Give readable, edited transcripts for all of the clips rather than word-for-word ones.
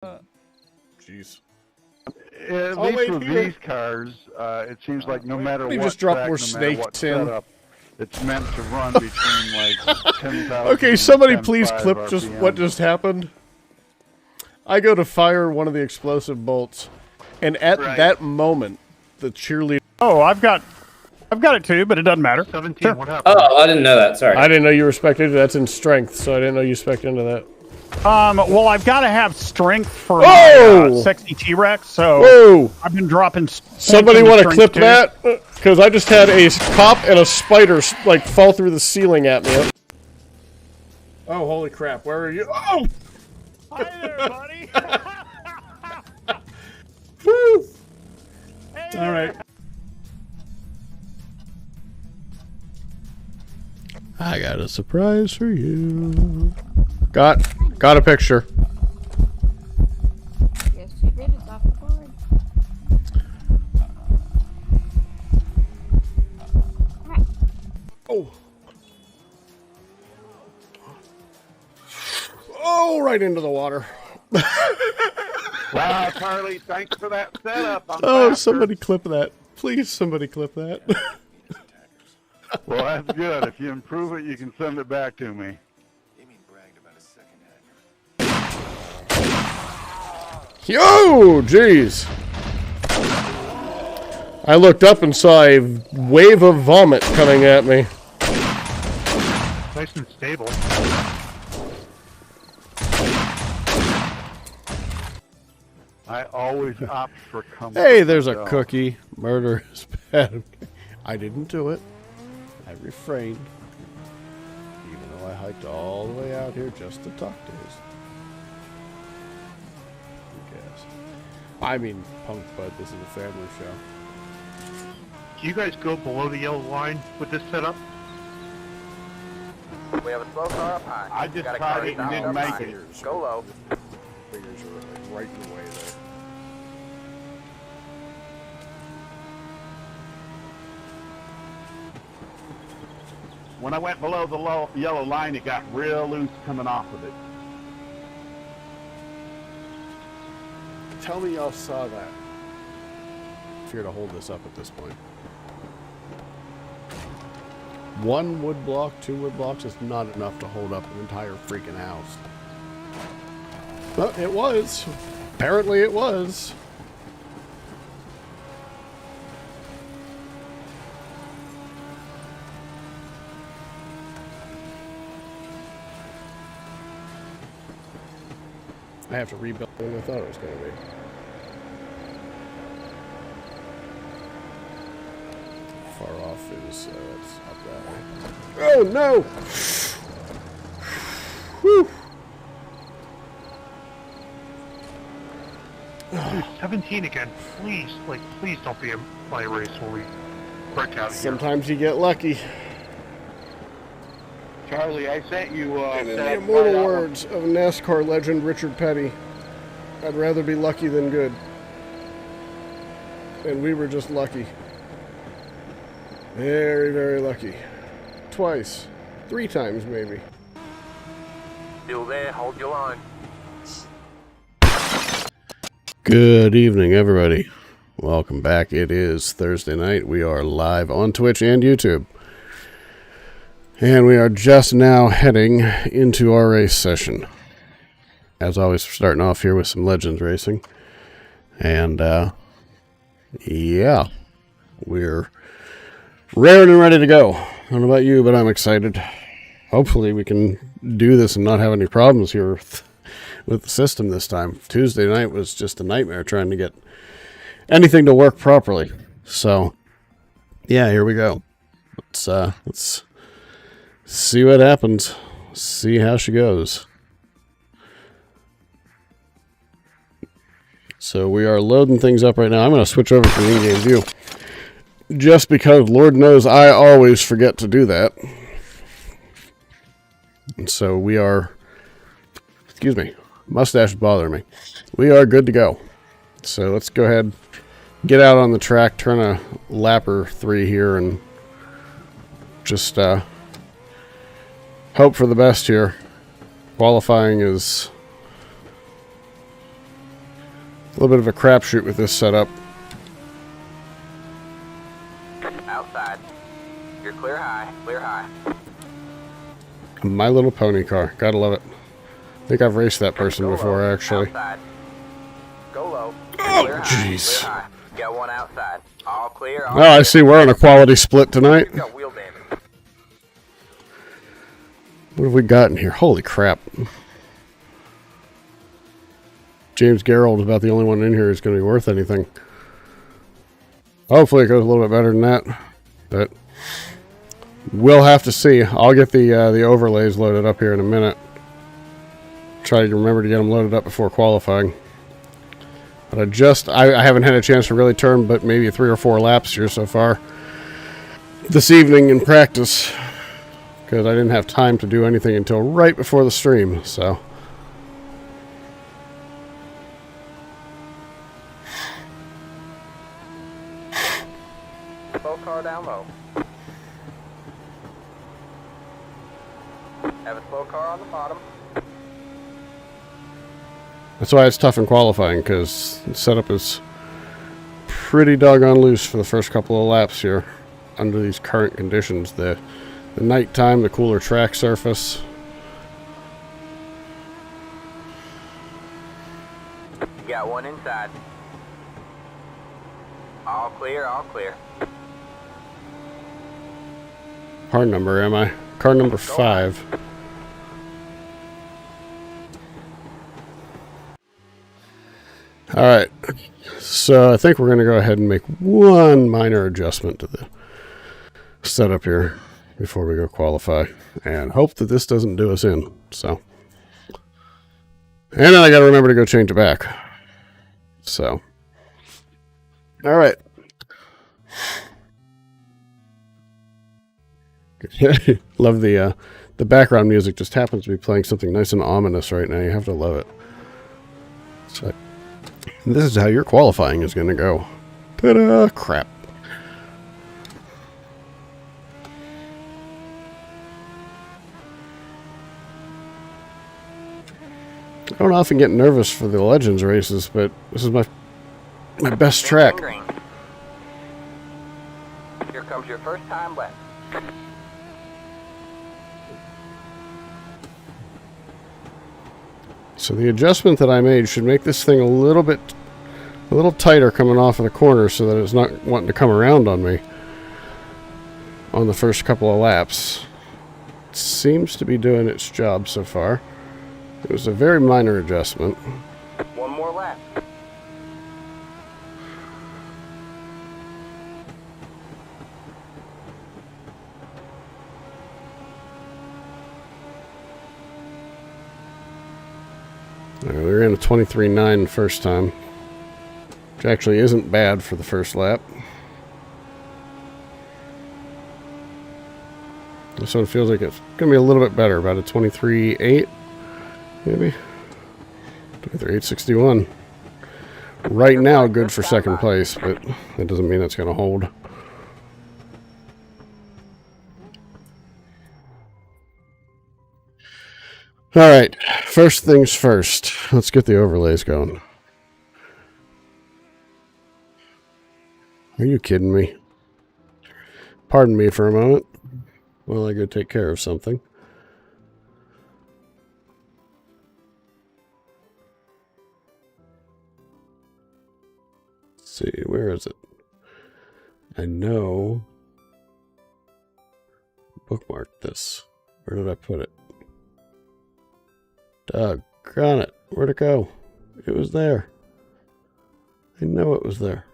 Jeez. At least with these cars, it seems like no matter what just drop track, more no matter what snakes in. setup, it's meant to run between like 10,000. Okay, somebody and please 10.5 clip RPM. just what just happened. I go to fire one of the explosive bolts, and at that moment, the cheerleader. Oh, I've got it too, but it doesn't matter. 17. Sure. What happened? Oh, I didn't know that. Sorry. I didn't know you were spec'd into. That's in strength, so I didn't know you spec'd into that. Well, I've got to have strength for Oh! my sexy T-Rex, so Whoa! I've been dropping. Somebody want to clip too. that? Because I just had a cop and a spider like fall through the ceiling at me. Oh, holy crap! Where are you? Oh! Hi there, buddy. Woo! Hey All right. I got a surprise for you. Got a picture. Yes, you did. It's off the board. Oh. Oh, right into the water. Wow, Charlie, thanks for that setup. Oh, somebody clip that. Please, somebody clip that. Well, that's good. If you improve it, you can send it back to me. Yo, jeez. I looked up and saw a wave of vomit coming at me. Nice and stable. I always opt for comfort. Hey, there's a cookie. Murder is bad. I didn't do it. I refrained. Even though I hiked all the way out here just to talk to his. Who cares? I mean, punk, but this is a family show. Do you guys go below the yellow line with this setup? We have a slow car up high. I just Got a tried car it and down didn't up make high. it. Go low. Fingers are like right in the way there. When I went below the yellow line, it got real loose coming off of it. Tell me y'all saw that. If you're to hold this up at this point. One wood block, 2 wood blocks is not enough to hold up an entire freaking house. But it was. Apparently it was. I have to rebuild what I thought it was going to be. Far off is it's up that way. Oh no! Whew. 17 again. Please, please don't be my race when we break out of here. Sometimes you get lucky. Charlie, I sent you And in the immortal words of NASCAR legend Richard Petty, I'd rather be lucky than good. And we were just lucky. Very, very lucky. Twice. 3 times, maybe. Still there. Hold your line. Good evening, everybody. Welcome back. It is Thursday night. We are live on Twitch and YouTube. And we are just now heading into our race session. As always, we're starting off here with some Legends racing. And, yeah. We're raring and ready to go. I don't know about you, but I'm excited. Hopefully we can do this and not have any problems here with the system this time. Tuesday night was just a nightmare trying to get anything to work properly. So, yeah, here we go. Let's see what happens. See how she goes. So we are loading things up right now. I'm going to switch over to the in-game view. Just because, Lord knows, I always forget to do that. And so we are... Excuse me. Mustache is bothering me. We are good to go. So let's go ahead, get out on the track, turn a lapper 3 here, and just hope for the best here. Qualifying is A little bit of a crapshoot with this setup. Outside. You're clear high. Clear high. My Little Pony car. Gotta love it. I think I've raced that person Go before, low. actually. Outside. Go low. Oh, Clear high. jeez. Clear high. Got one outside. All clear. All Oh, I see we're on a quality split tonight. clear. Got wheel damage. What have we got in here? Holy crap. James Garrold, about the only one in here who's going to be worth anything. Hopefully it goes a little bit better than that. But we'll have to see. I'll get the overlays loaded up here in a minute. Try to remember to get them loaded up before qualifying. But I haven't had a chance to really turn but maybe 3 or 4 laps here so far this evening in practice, because I didn't have time to do anything until right before the stream. So Slow car down low. Have a slow car on the bottom. that's why it's tough in qualifying, because the setup is pretty doggone loose for the first couple of laps here under these current conditions. The nighttime, the cooler track surface. You got one inside. All clear. All clear. Car number am I? Car number 5. Alright, so I think we're going to go ahead and make one minor adjustment to the setup here before we go qualify, and hope that this doesn't do us in. So, and then I got to remember to go change it back. So, alright. Love the background music. Just happens to be playing something nice and ominous right now. You have to love it. So, this is how your qualifying is going to go. Ta-da! Crap. I don't often get nervous for the Legends races, but this is my best track. Green. Here comes your first time left. So the adjustment that I made should make this thing a little tighter coming off of the corner, so that it's not wanting to come around on me on the first couple of laps. It seems to be doing its job so far. It was a very minor adjustment. One more lap. We ran a 23.9 first time, which actually isn't bad for the first lap. This one feels like it's going to be a little bit better, about a 23.8, maybe? 23.861. Right now, good for second place, but that doesn't mean it's going to hold. Alright, first things first. Let's get the overlays going. Are you kidding me? Pardon me for a moment while I go take care of something. Let's see, where is it? I know. Bookmark this. Where did I put it? Doggone it. Where'd it go? It was there. I know it was there.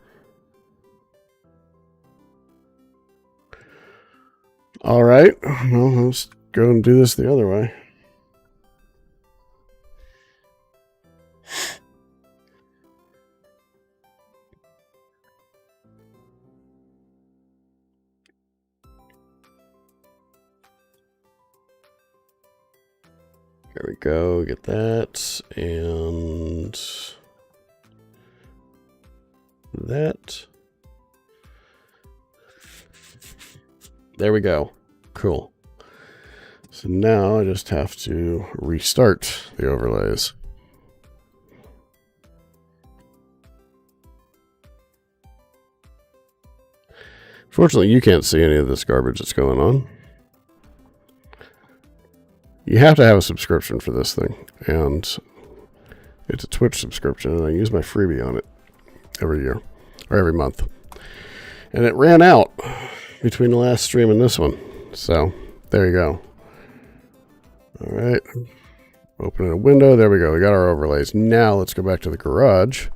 Alright. Well, let's go and do this the other way. There we go, get that, and that. There we go. Cool. So now I just have to restart the overlays. Fortunately, you can't see any of this garbage that's going on. You have to have a subscription for this thing, and it's a Twitch subscription, and I use my freebie on it every year, or every month. And it ran out between the last stream and this one, so there you go. All right, opening a window, there we go, we got our overlays. Now let's go back to the garage.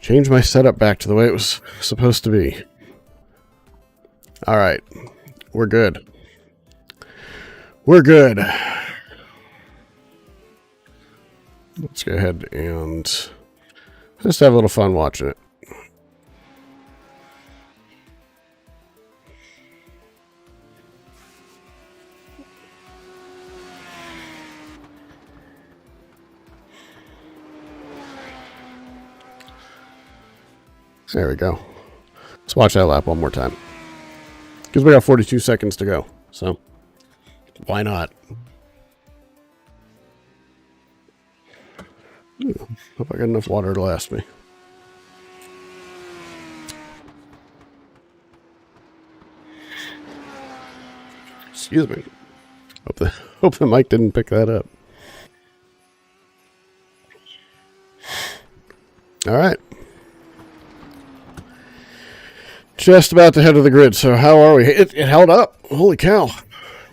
Change my setup back to the way it was supposed to be. All right, we're good. We're good. Let's go ahead and just have a little fun watching it. There we go. Let's watch that lap one more time. Because we got 42 seconds to go. So, why not? Hope I got enough water to last me. Excuse me. Hope the mic didn't pick that up. All right. Just about to head to the grid. So how are we? It held up. Holy cow.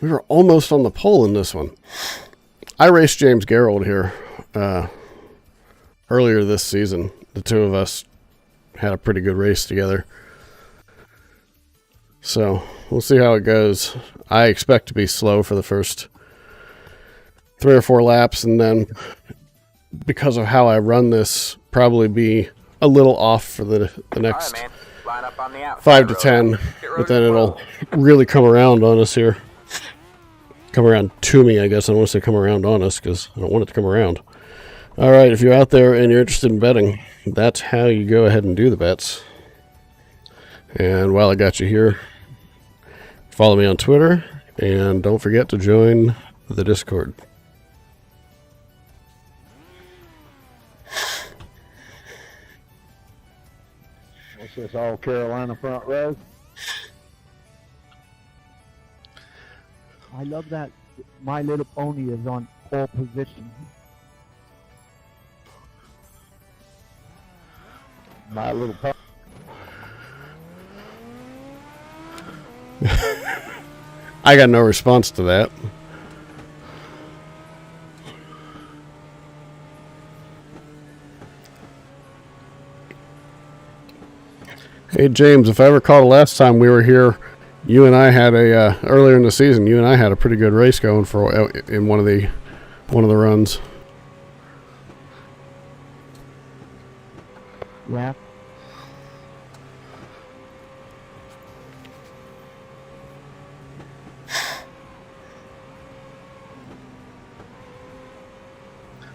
We were almost on the pole in this one. I raced James Garrold here earlier this season. The two of us had a pretty good race together. So we'll see how it goes. I expect to be slow for the first 3 or 4 laps, and then because of how I run this, probably be a little off for the next All right, man. Line up on the outside 5 to road. 10, Pit road but then is it'll closed. really come around on us here. Come around to me, I guess. I don't want to say come around on us because I don't want it to come around. All right, if you're out there and you're interested in betting, that's how you go ahead and do the bets. And while I got you here, follow me on Twitter, and don't forget to join the Discord. What's this, all Carolina front row? I love that My Little Pony is on pole position. My Little Pony. I got no response to that. Hey James, if I recall the last time we were here, you and I had a earlier in the season. You and I had a pretty good race going for in one of the runs. Yeah.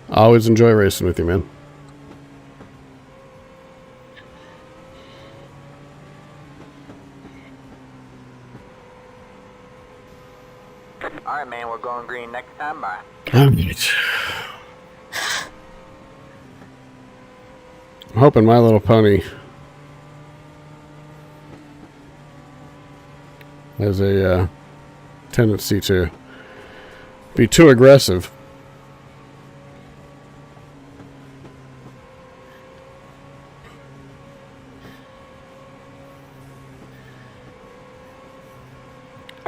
I always enjoy racing with you, man. All right, man. We're going green next time. Bye. Alright. I'm hoping My Little Pony has a tendency to be too aggressive.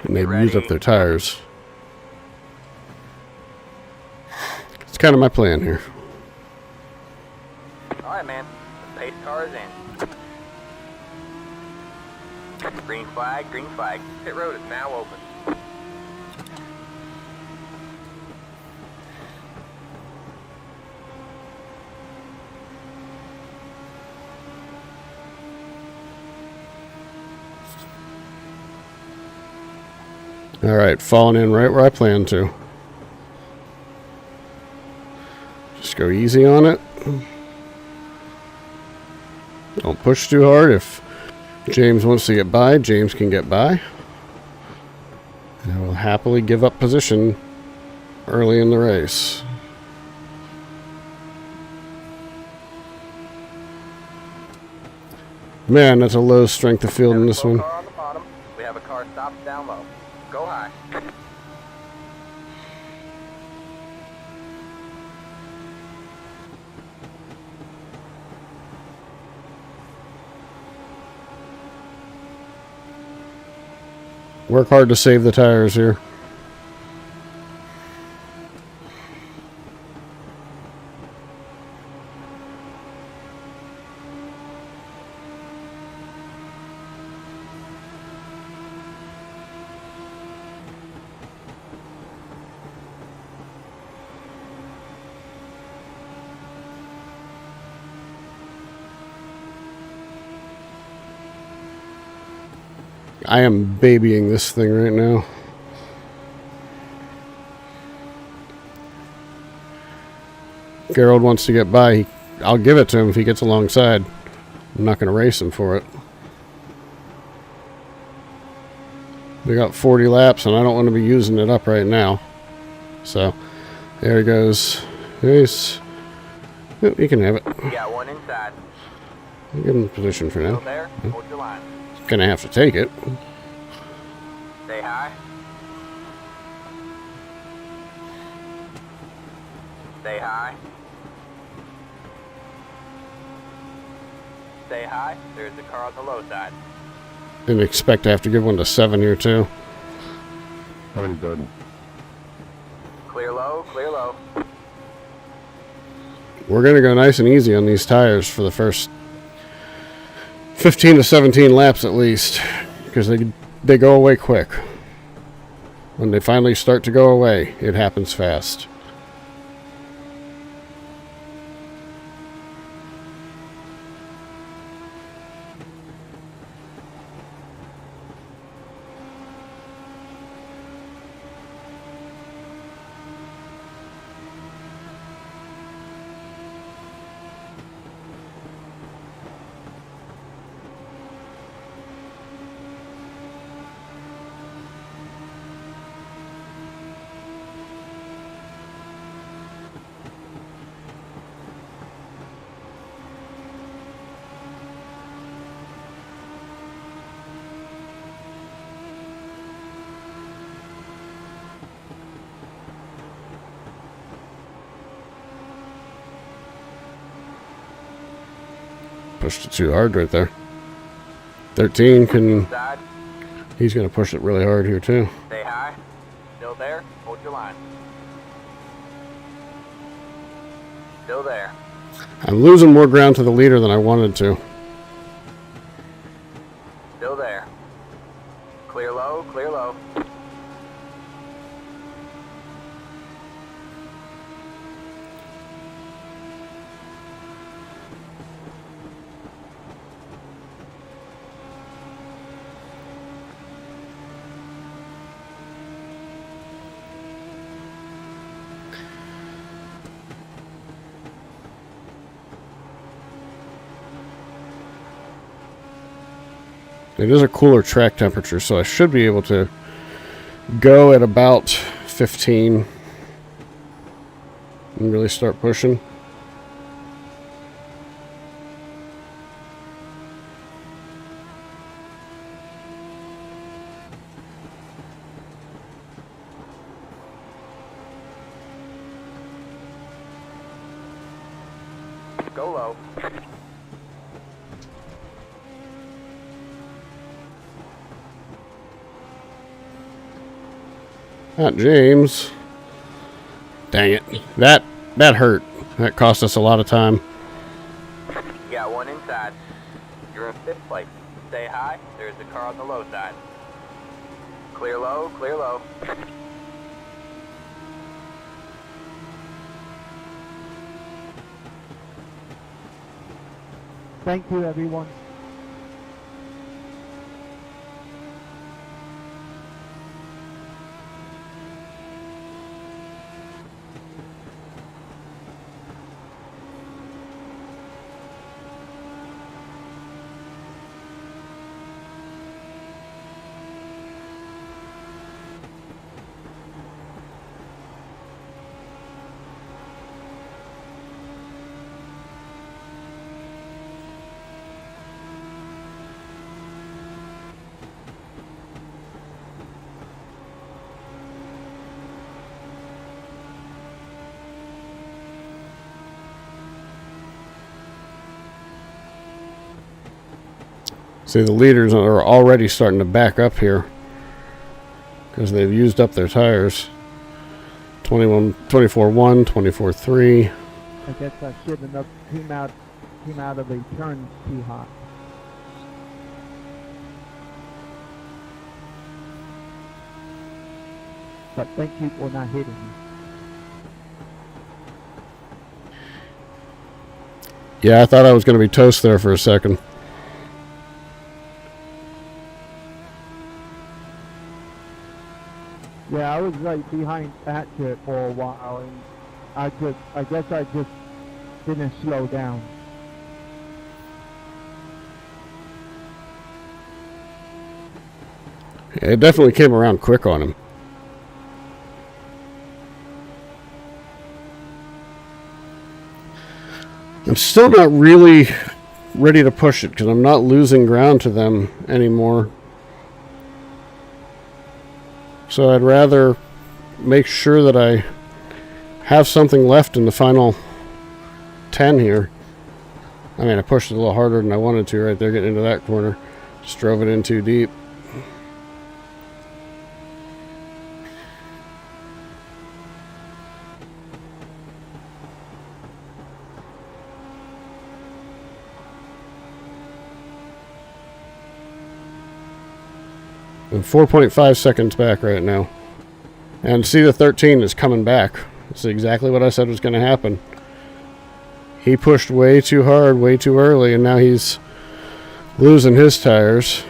And they've used up their tires. It's kind of my plan here. All right, man. The pace car is in. Green flag, green flag. Pit road is now open. All right, falling in right where I plan to. Just go easy on it. Don't push too hard. If James wants to get by, James can get by. And I will happily give up position early in the race. Man, that's a low strength of field in There's a this slow one. car on the bottom. We have a car stopped down low. Go high. Work hard to save the tires here. I am babying this thing right now. Gerald wants to get by. I'll give it to him if he gets alongside. I'm not going to race him for it. We got 40 laps, and I don't want to be using it up right now. So, there he goes. Nice. Yep, you can have it. You got one inside. I'll give him position for Still now. there. Hold your line. Gonna have to take it. Stay high. Stay high. Stay high. There's a car on the low side. Didn't expect to have to give one to 7 here, too. How many done? Clear low. Clear low. We're going to go nice and easy on these tires for the first 15 to 17 laps at least, because they go away quick. When they finally start to go away, it happens fast. Pushed it too hard right there. 13 can... Side. He's going to push it really hard here too. Stay high. Still there. Hold your line. Still there. I'm losing more ground to the leader than I wanted to. Still there. Clear low. Clear low. It is a cooler track temperature, so I should be able to go at about 15 and really start pushing. Go low. Not James. Dang it. That hurt. That cost us a lot of time. You got one inside. You're in 5th place. Stay high. There's a car on the low side. Clear low. Clear low. Thank you, everyone. See, the leaders are already starting to back up here because they've used up their tires. 24-1, 24-3. I guess I shouldn't have came out of the turn too hot. But thank you for not hitting me. Yeah, I thought I was going to be toast there for a second. Yeah, I was right behind Thatcher for a while, and I guess I just didn't slow down. It definitely came around quick on him. I'm still not really ready to push it because I'm not losing ground to them anymore. So I'd rather make sure that I have something left in the final 10 here. I mean, I pushed it a little harder than I wanted to right there getting into that corner. Just drove it in too deep. I'm 4.5 seconds back right now. And see, the 13 is coming back. That's exactly what I said was going to happen. He pushed way too hard, way too early, and now he's losing his tires.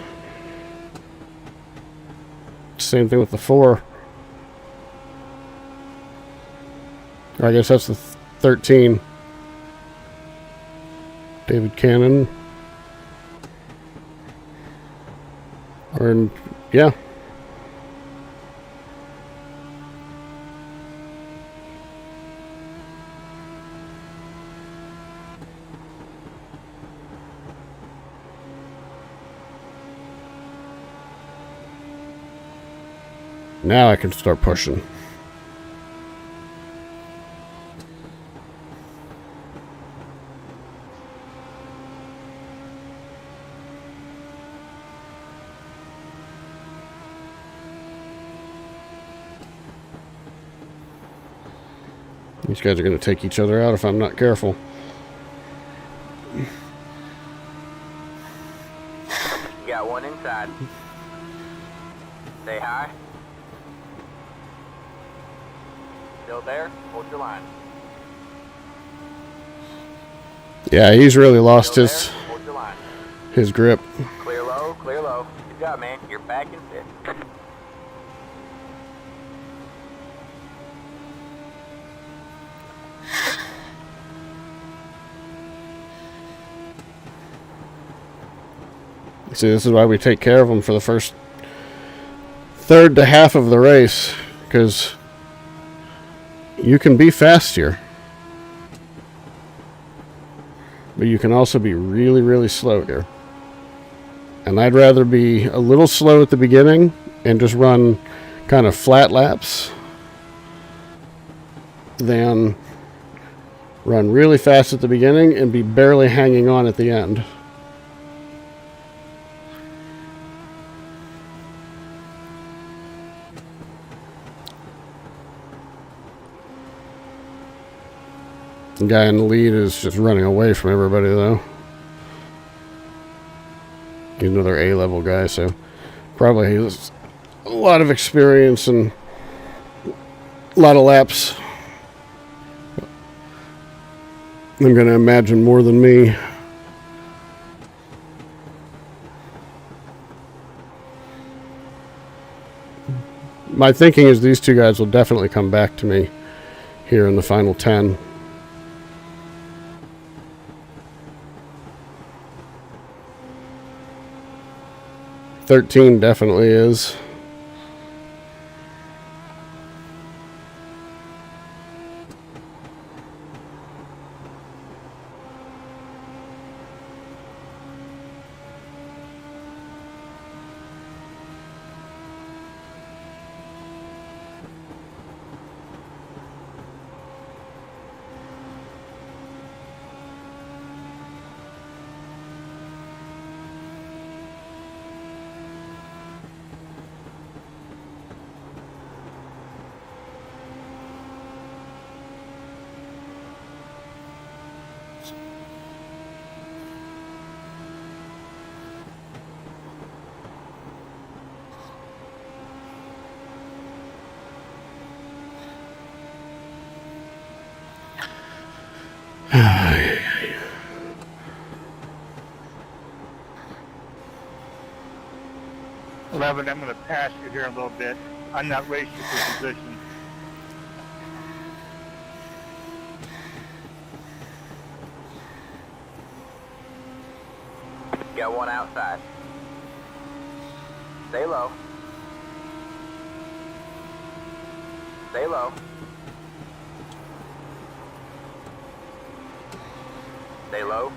Same thing with the 4. Or I guess that's the 13. David Cannon. Or, yeah. Now I can start pushing. These guys are going to take each other out if I'm not careful. You got one inside. Stay high. Still there? Hold your line. Yeah, he's really lost Still his there? Hold your line. grip. Clear low, clear low. Good job, man. You're back in fifth. See, this is why we take care of them for the first third to half of the race, because you can be fast here, but you can also be really, really slow here. And I'd rather be a little slow at the beginning and just run kind of flat laps than run really fast at the beginning and be barely hanging on at the end. The guy in the lead is just running away from everybody, though. He's another A-level guy, so probably has a lot of experience and a lot of laps. I'm going to imagine more than me. My thinking is these two guys will definitely come back to me here in the final 10. $13 definitely is. Eleven, I'm going to pass you here a little bit. I'm not racing for position. Got one outside. Stay low. Stay low. Stay low.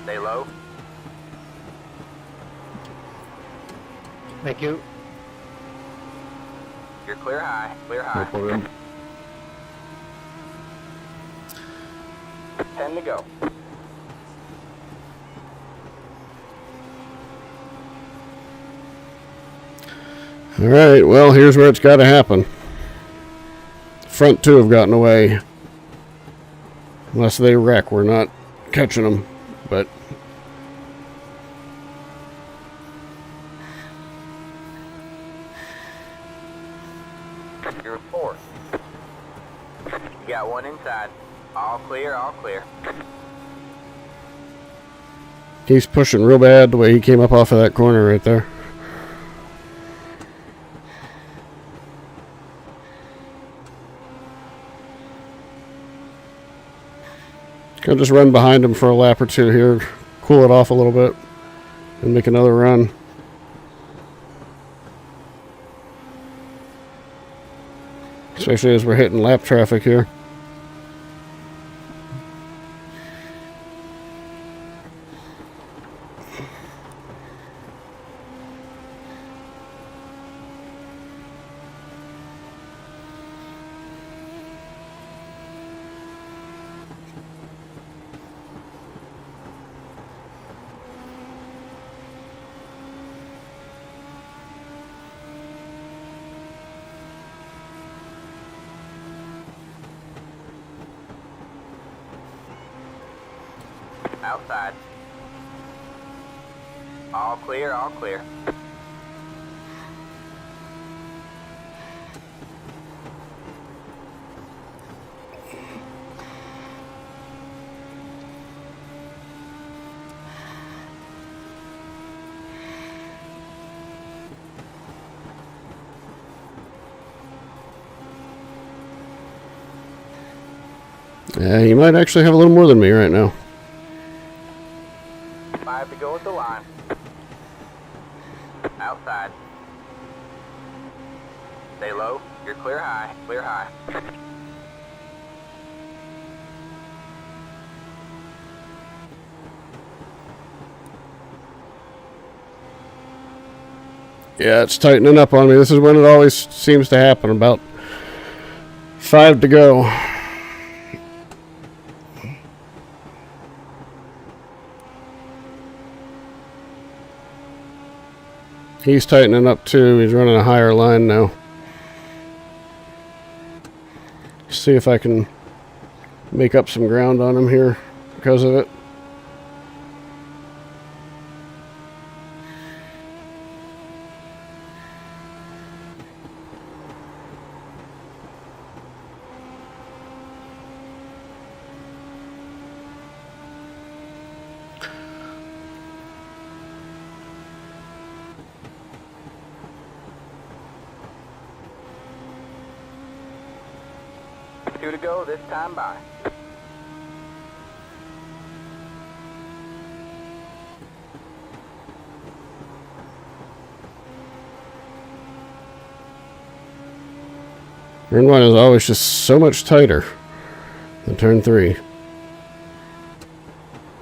Stay low. Thank you. You're clear high. Clear high. 10 to go. All right, well, here's where it's got to happen. Front two have gotten away. Unless they wreck, we're not catching them. But You're fourth. You got one inside. All clear, all clear. he's pushing real bad the way he came up off of that corner right there. Gonna just run behind him for a lap or two here, cool it off a little bit, and make another run. Especially as we're hitting lap traffic here. Outside. All clear, all clear. Yeah, he might actually have a little more than me right now. 5 to go at the line. Outside. Stay low. You're clear high. Clear high. Yeah, it's tightening up on me. This is when it always seems to happen. About 5 to go. He's tightening up too. He's running a higher line now. See if I can make up some ground on him here because of it. Two to go this time by. Turn 1 is always just so much tighter than turn 3.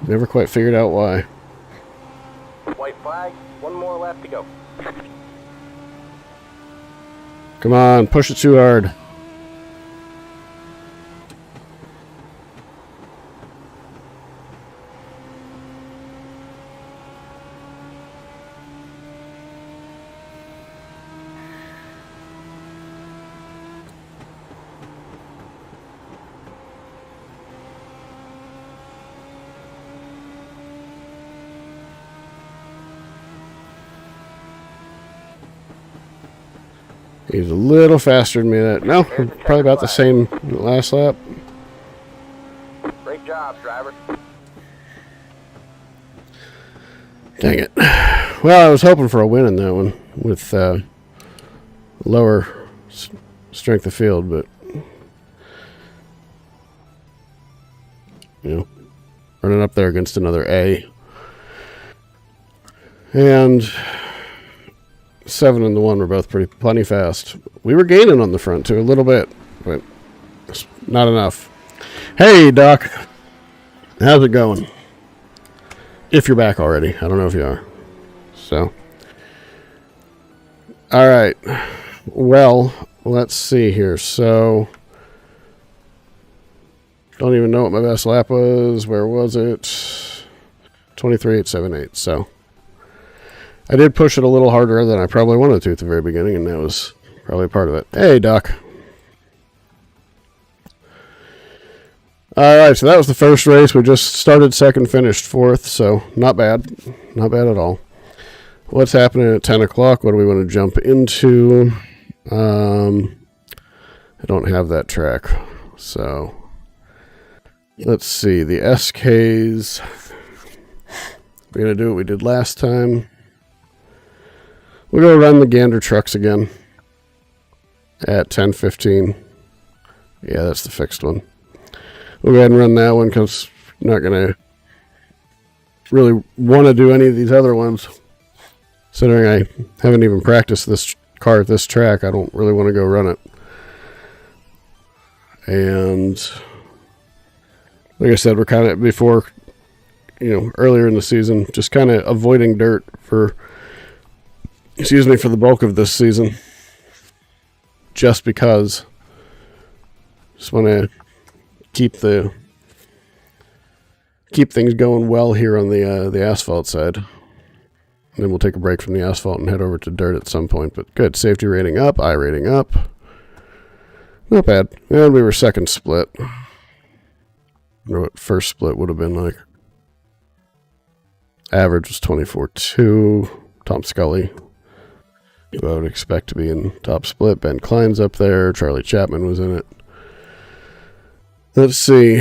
Never quite figured out why. White flag. One more lap to go. Come on, push it too hard. He's a little faster than me. No, probably about the same last lap. Great job, driver. Dang it. Well, I was hoping for a win in that one with lower strength of field, but you know, running up there against another A. And 7 and the 1 were both plenty fast. We were gaining on the front too a little bit, but not enough. Hey, Doc. How's it going? If you're back already. I don't know if you are. So. All right. Well, let's see here. So, don't even know what my best lap was. Where was it? 23.878. So, I did push it a little harder than I probably wanted to at the very beginning, and that was probably part of it. Hey, Doc. All right, so that was the first race. We just started second, finished fourth, so not bad. Not bad at all. What's happening at 10 o'clock? What do we want to jump into? I don't have that track, so let's see. The SKs. We're going to do what we did last time. We'll go run the Gander Trucks again at 10:15. Yeah, that's the fixed one. We'll go ahead and run that one because I'm not going to really want to do any of these other ones. Considering I haven't even practiced this car at this track, I don't really want to go run it. And like I said, we're kind of before, earlier in the season, just kind of avoiding dirt for the bulk of this season. Just because. Just want to keep things going well here on the asphalt side. And then we'll take a break from the asphalt and head over to dirt at some point. But good. Safety rating up. I rating up. Not bad. And we were second split. I wonder what first split would have been like. Average was 24.2. Tom Scully, who I would expect to be in top split. Ben Klein's up there. Charlie Chapman was in it. Let's see.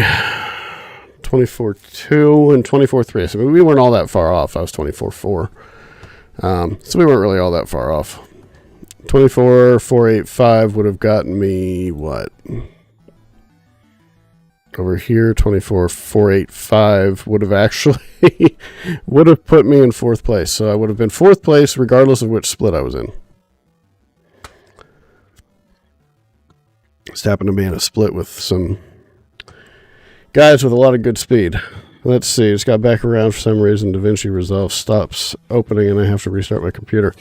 24.2 and 24.3. So we weren't all that far off. I was 24.4. So we weren't really all that far off. 24.485 would have gotten me what? Over here, 24.485 would have actually would have put me in fourth place. So I would have been fourth place regardless of which split I was in. Just happened to be in a split with some guys with a lot of good speed. Let's see. Just got back around for some reason. DaVinci Resolve stops opening and I have to restart my computer.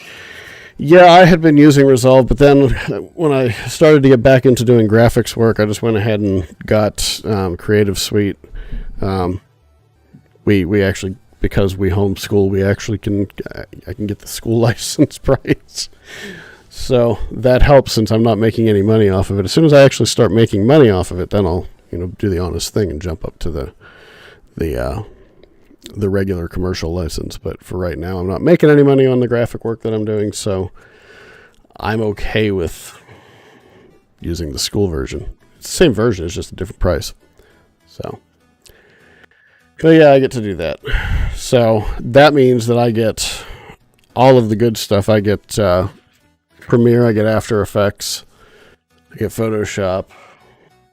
Yeah, I had been using Resolve, but then when I started to get back into doing graphics work, I just went ahead and got Creative Suite. We actually, because we homeschool, we actually I can get the school license price. So that helps since I'm not making any money off of it. As soon as I actually start making money off of it, then I'll do the honest thing and jump up to the regular commercial license. But for right now, I'm not making any money on the graphic work that I'm doing, so I'm okay with using the school version. It's the same version, it's just a different price. So, but yeah, I get to do that. So that means that I get all of the good stuff. I get Premiere, I get After Effects, I get Photoshop,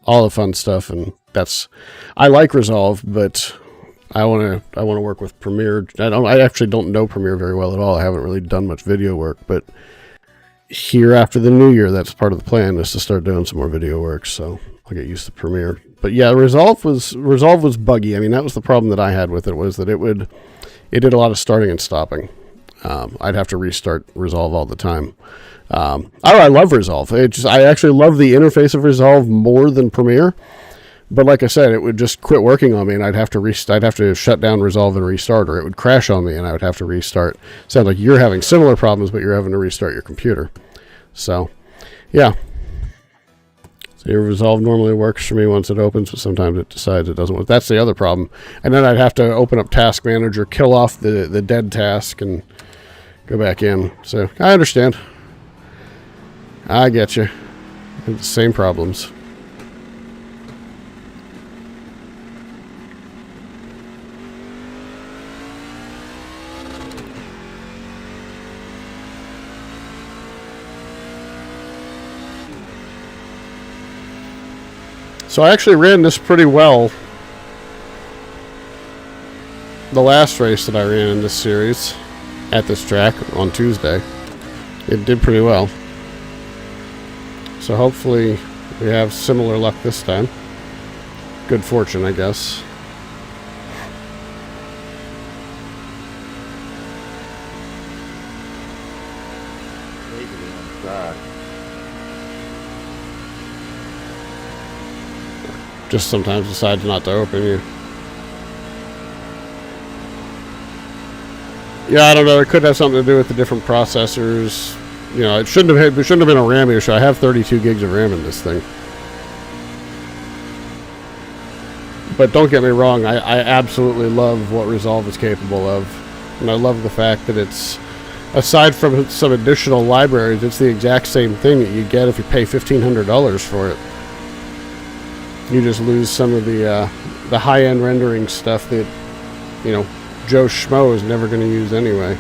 all the fun stuff, and I like Resolve, but I want to work with Premiere. I actually don't know Premiere very well at all. I haven't really done much video work, but here after the new year, that's part of the plan, is to start doing some more video work. So I'll get used to Premiere. But yeah, Resolve was buggy. I mean, that was the problem that I had with it, was that it did a lot of starting and stopping. I'd have to restart Resolve all the time. I love Resolve. I actually love the interface of Resolve more than Premiere. But like I said, it would just quit working on me, and I'd have to shut down Resolve and restart, or it would crash on me, and I would have to restart. Sounds like you're having similar problems, but you're having to restart your computer. So, yeah. So your Resolve normally works for me once it opens, but sometimes it decides it doesn't work. That's the other problem. And then I'd have to open up Task Manager, kill off the dead task, and go back in. So I understand. I get you. The same problems. So I actually ran this pretty well. The last race that I ran in this series at this track on Tuesday, it did pretty well. So hopefully we have similar luck this time. Good fortune, I guess. Just sometimes decides not to open you. Yeah, I don't know. It could have something to do with the different processors. You know, it shouldn't have been a RAM issue. I have 32 gigs of RAM in this thing. But don't get me wrong, I absolutely love what Resolve is capable of. And I love the fact that it's, aside from some additional libraries, it's the exact same thing that you get if you pay $1,500 for it. You just lose some of the high-end rendering stuff that, you know, Joe Schmo is never going to use anyway.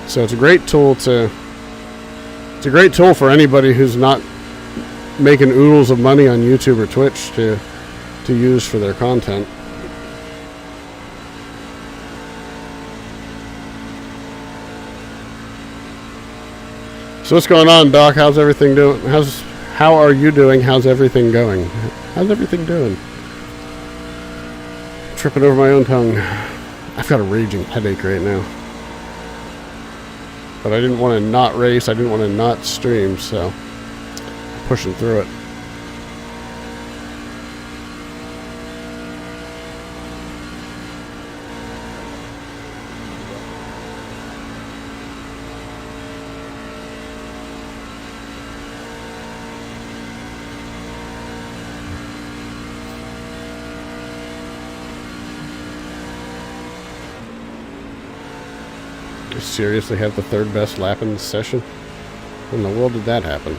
So it's a great tool for anybody who's not making oodles of money on YouTube or Twitch to use for their content. So what's going on, Doc? How's everything doing? How are you doing? How's everything going? How's everything doing? Tripping over my own tongue. I've got a raging headache right now. But I didn't want to not race. I didn't want to not stream, so I'm pushing through it. You seriously have the third best lap in the session? When in the world did that happen?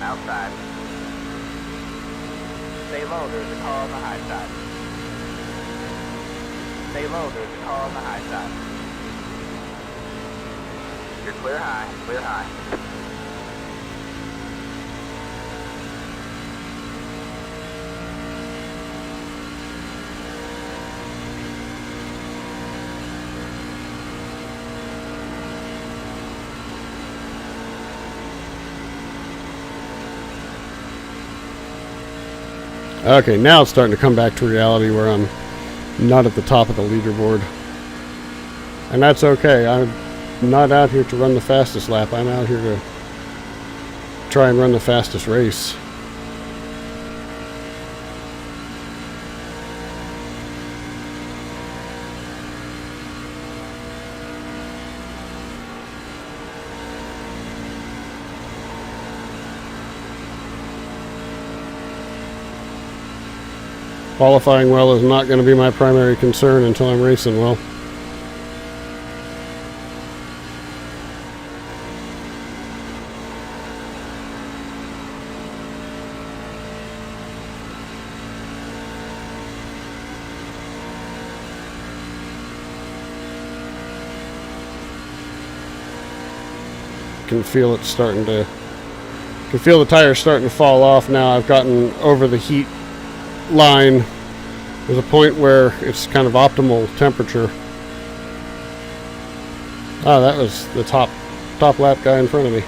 Outside. Stay low, there's a car on the high side. Stay low, there's a car on the high side. You're clear high, clear high. Okay, now it's starting to come back to reality where I'm not at the top of the leaderboard. And that's okay. I'm not out here to run the fastest lap. I'm out here to try and run the fastest race. Qualifying well is not going to be my primary concern until I'm racing well. Can feel it starting to, can feel the tires starting to fall off now. I've gotten over the heat line. There's a point where it's kind of optimal temperature. Ah, that was the top lap guy in front of me.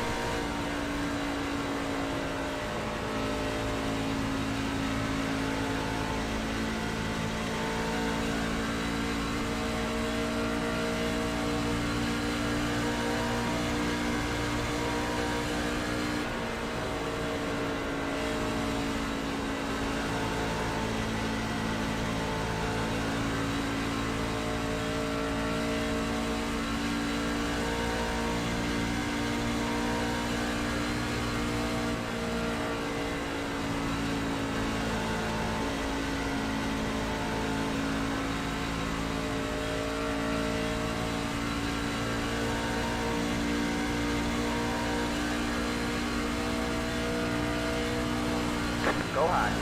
Go high.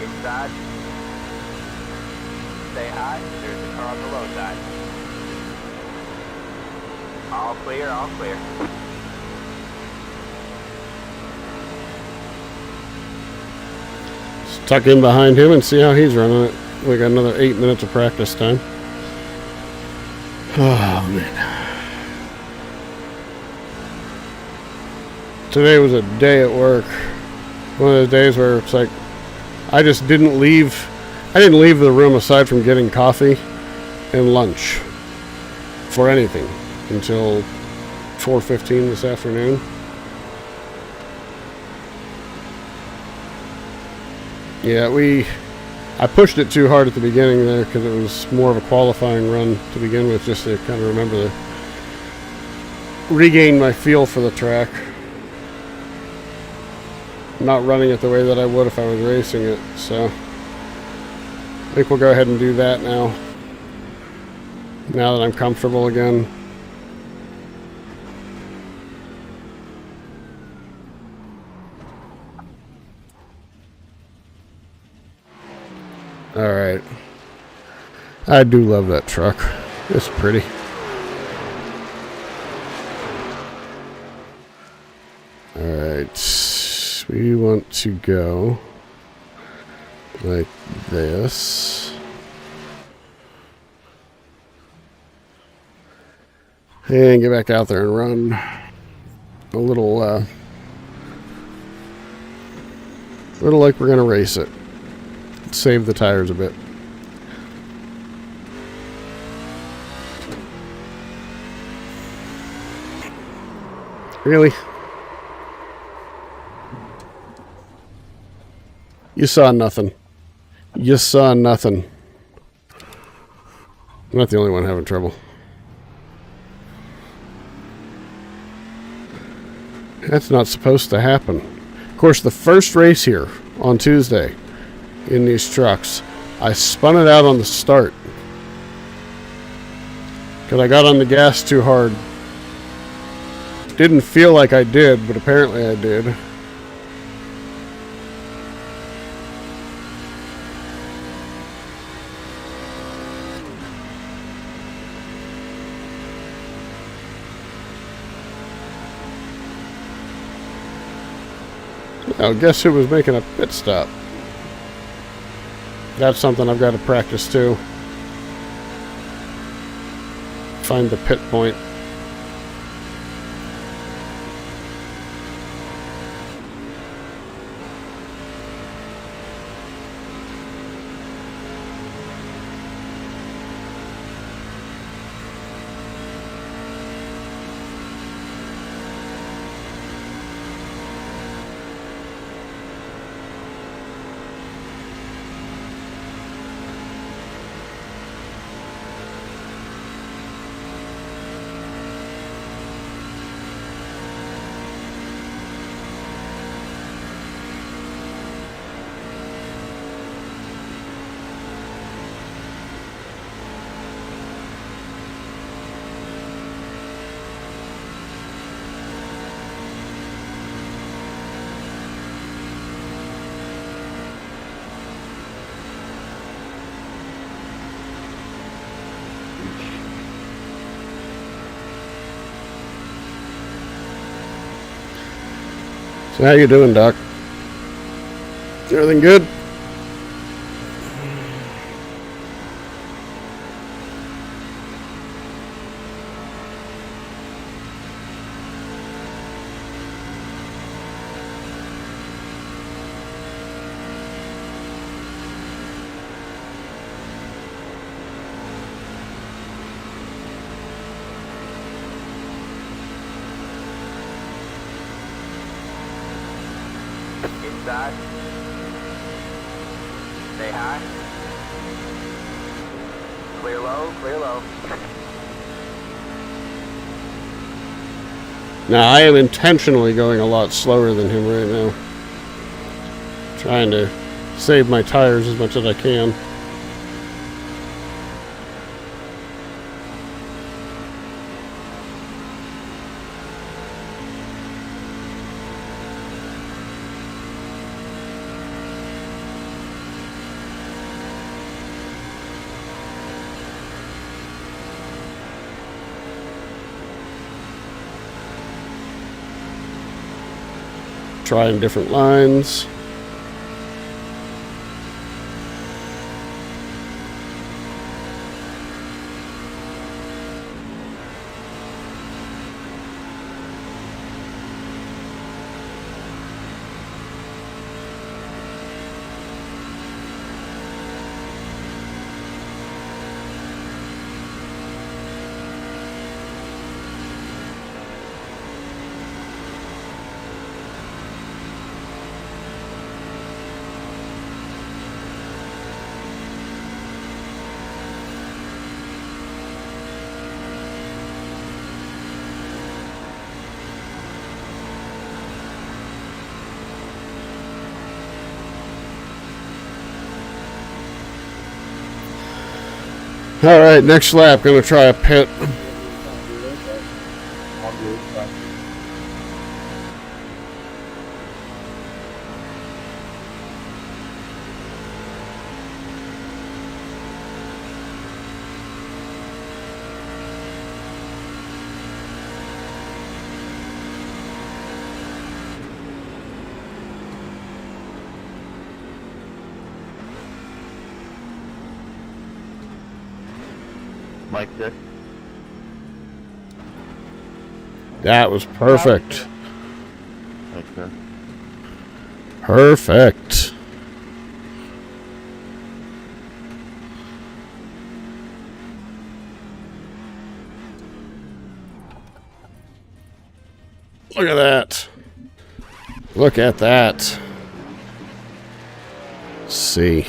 Inside. Stay high. There's the car on the low side. All clear, all clear. Let's tuck in behind him and see how he's running it. We got another 8 minutes of practice time. Oh, man. Today was a day at work. One of those days where it's like, I didn't leave the room aside from getting coffee and lunch for anything until 4:15 this afternoon. Yeah, I pushed it too hard at the beginning there because it was more of a qualifying run to begin with, just to kind of remember to regain my feel for the track. Not running it the way that I would if I was racing it, so I think we'll go ahead and do that now that I'm comfortable again. Alright. I do love that truck. It's pretty. Alright. We want to go like this. And get back out there and run a little like we're going to race it. Save the tires a bit. Really? You saw nothing. You saw nothing. I'm not the only one having trouble. That's not supposed to happen. Of course, the first race here on Tuesday in these trucks, I spun it out on the start because I got on the gas too hard. Didn't feel like I did, but apparently I did. Now, guess who was making a pit stop? That's something I've got to practice too. Find the pit point. So how you doing, Doc? Everything good? Inside. Stay high. Clear low, clear low. Now, I am intentionally going a lot slower than him right now. Trying to save my tires as much as I can. trying different lines. All right, next lap, gonna try a pit. Mike check. That was perfect. Okay. Perfect. Look at that. Look at that. Let's see.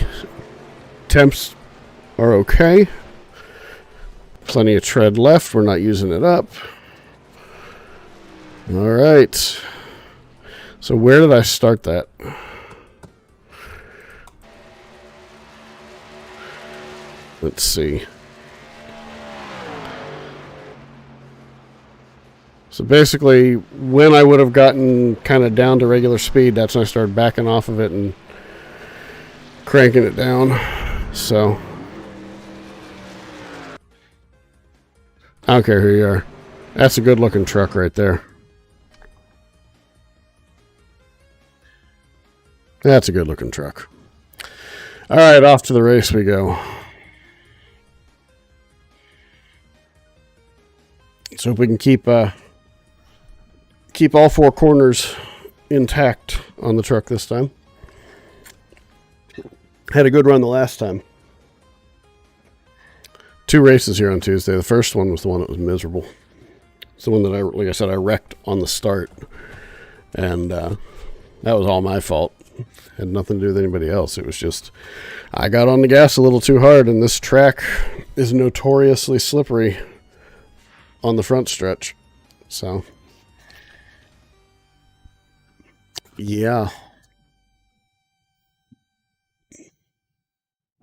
Temps are okay. Plenty of tread left. We're not using it up. All right. So where did I start that? Let's see. So basically, when I would have gotten kind of down to regular speed, that's when I started backing off of it and cranking it down. So I don't care who you are. That's a good looking truck right there. That's a good looking truck. All right, off to the race we go. So if we can keep all four corners intact on the truck this time. Had a good run the last time. 2 races here on Tuesday. The first one was the one that was miserable. It's the one that like I said, I wrecked on the start. And that was all my fault. Had nothing to do with anybody else. It was just, I got on the gas a little too hard, and this track is notoriously slippery on the front stretch. So, yeah.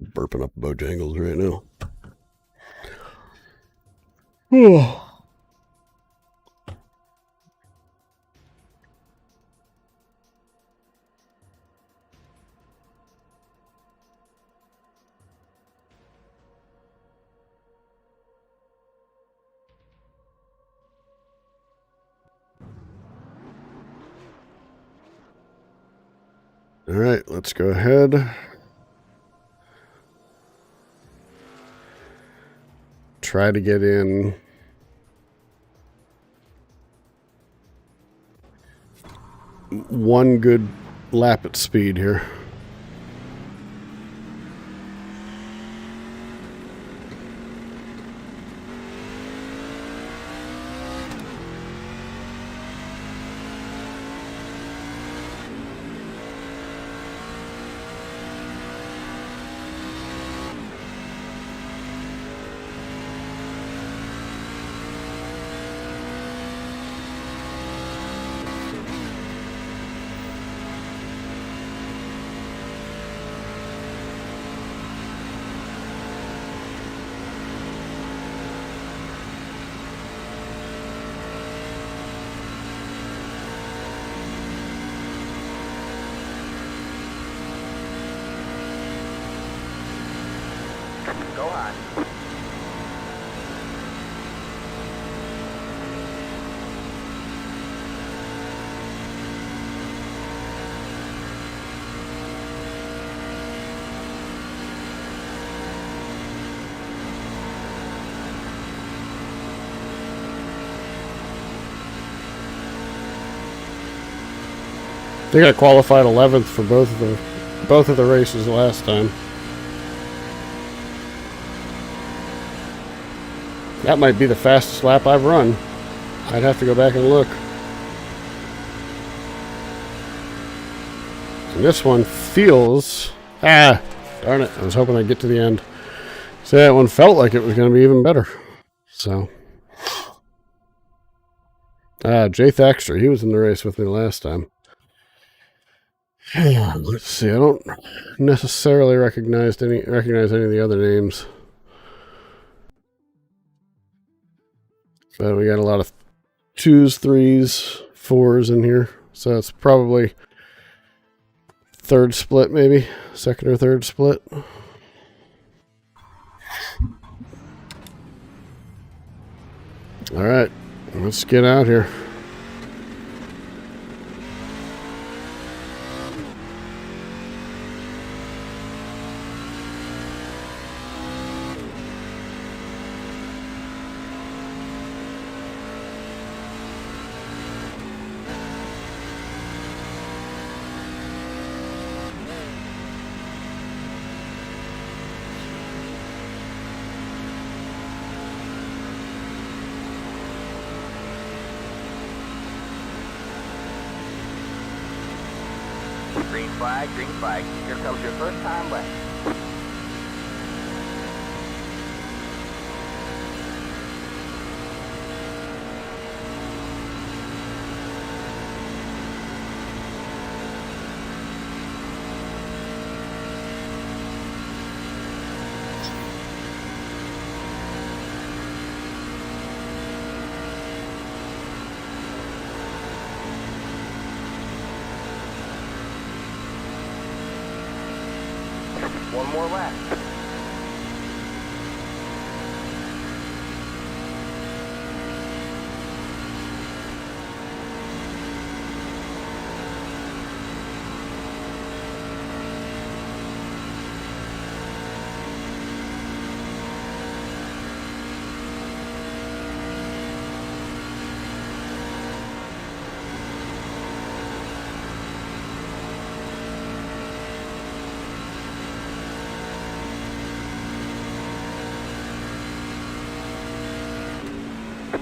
Burping up Bojangles right now. All right, let's go ahead. Try to get in one good lap at speed here. Go on. think I qualified 11th for both of the races last time. That might be the fastest lap I've run. I'd have to go back and look. And this one feels... darn it. I was hoping I'd get to the end. So that one felt like it was going to be even better. So... Jay Thaxter, he was in the race with me last time. Let's see, I don't necessarily recognize any of the other names. But we got a lot of 2s, 3s, 4s in here. So it's probably third split, maybe. Second or third split. Alright, let's get out here. Green flag, green flag. Here comes your first time left. One more lap.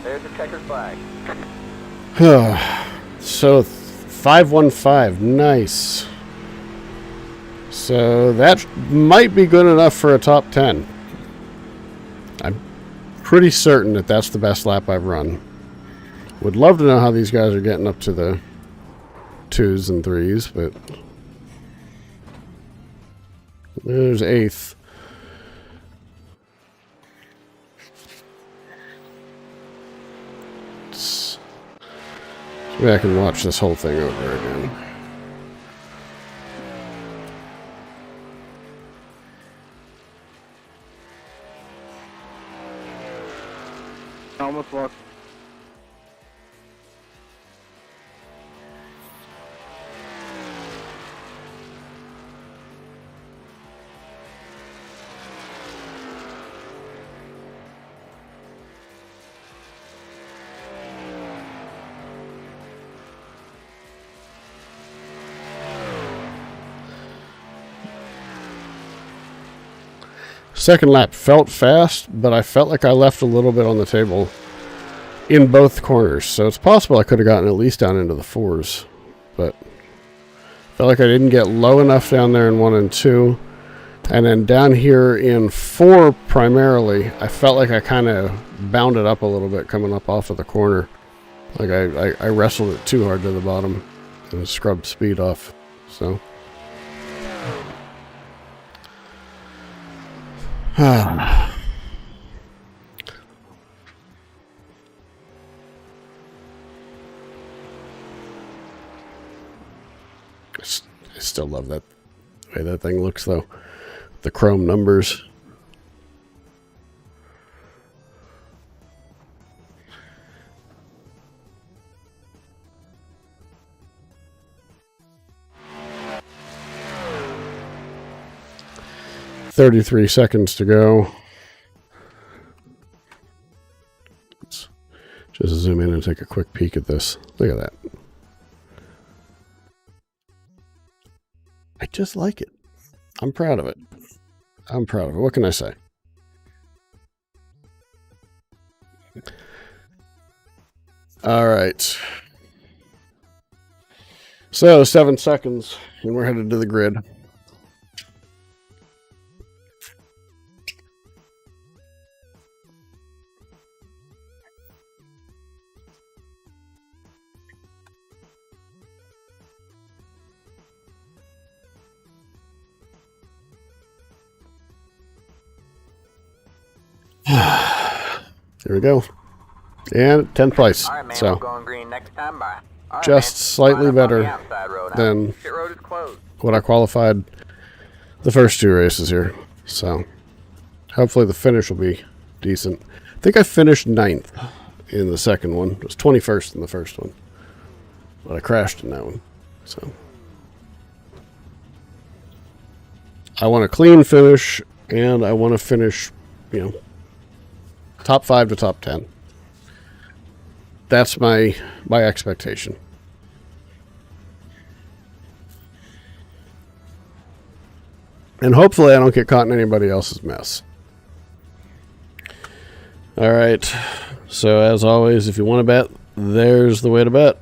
There's the checkered flag. So 515, nice. So that might be good enough for a top 10. I'm pretty certain that that's the best lap I've run. Would love to know how these guys are getting up to the 2s and 3s, but there's 8th. Maybe I can watch this whole thing over again. Almost lost. Second lap felt fast, but I felt like I left a little bit on the table in both corners. So it's possible I could have gotten at least down into the 4s. But felt like I didn't get low enough down there in 1 and 2. And then down here in 4 primarily, I felt like I kind of bounded up a little bit coming up off of the corner. Like I wrestled it too hard to the bottom and scrubbed speed off. So... I still love that way that thing looks, though. The chrome numbers. "33 seconds to go." Let's just zoom in and take a quick peek at this. Look at that. just like it. I'm proud of it. I'm proud of it. What can I say? All right. So 7 seconds, and we're headed to the grid. Here we go. And 10th place. All right, man, So we're going green next time. Bye. All right, just man. slightly Line up on better the outside road now. than Pit road is closed. what I qualified the first 2 races here. So hopefully the finish will be decent. I think I finished 9th in the second one. It was 21st in the first one. But I crashed in that one. So I want a clean finish, and I want to finish, top 5 to top 10. That's my expectation. And hopefully I don't get caught in anybody else's mess. All right. So as always, if you want to bet, there's the way to bet.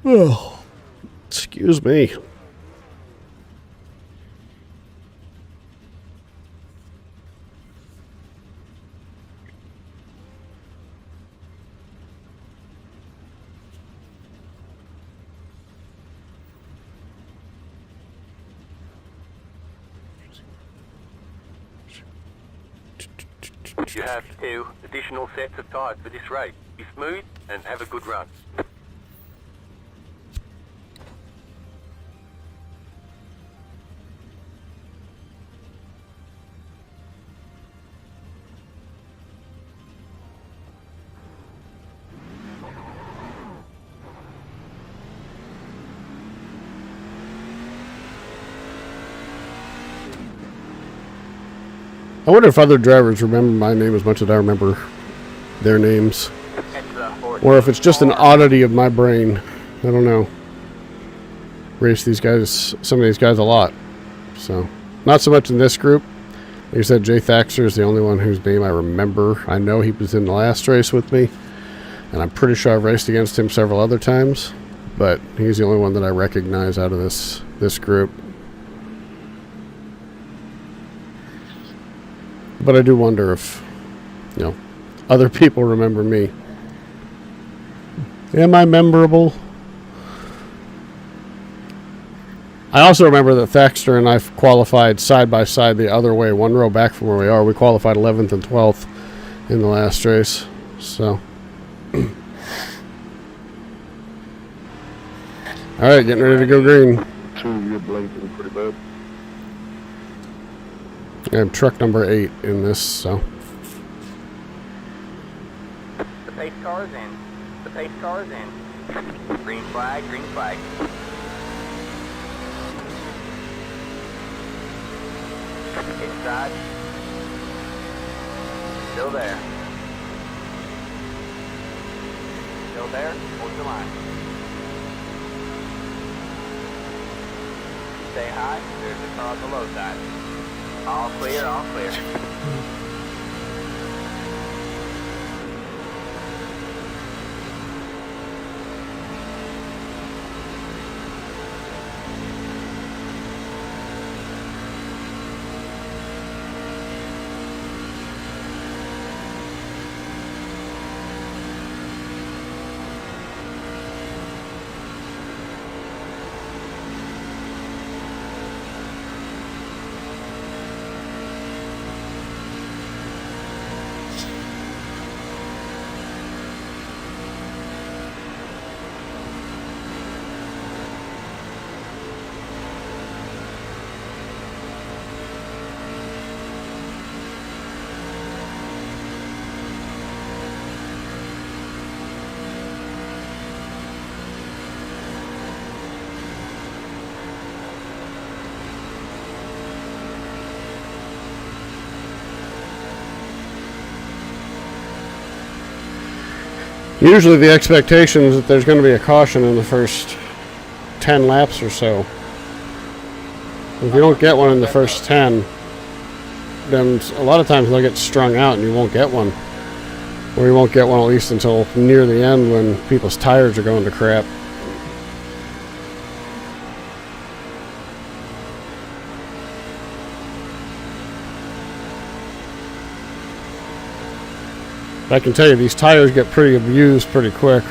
Oh, excuse me. You have 2 additional sets of tires for this race. Be smooth and have a good run. I wonder if other drivers remember my name as much as I remember their names. Or if it's just an oddity of my brain. I don't know. Race these guys, some of these guys a lot. So, not so much in this group. Like I said, Jay Thaxter is the only one whose name I remember. I know he was in the last race with me. And I'm pretty sure I've raced against him several other times. But he's the only one that I recognize out of this group. But I do wonder if, other people remember me. Am I memorable? I also remember that Thaxter and I qualified side by side the other way, 1 row back from where we are. We qualified 11th and 12th in the last race. So, all right, getting ready to go green. 2, you're blinking pretty bad. I have truck number 8 in this, so. The pace car is in. The pace car is in. Green flag, green flag. Inside. Still there. Still there. Hold the line. Stay high. There's a car on the low side. All clear, all clear. Usually the expectation is that there's going to be a caution in the first 10 laps or so. If you don't get one in the first 10, then a lot of times they'll get strung out and you won't get one. Or you won't get one at least until near the end when people's tires are going to crap. I can tell you these tires get pretty abused pretty quick.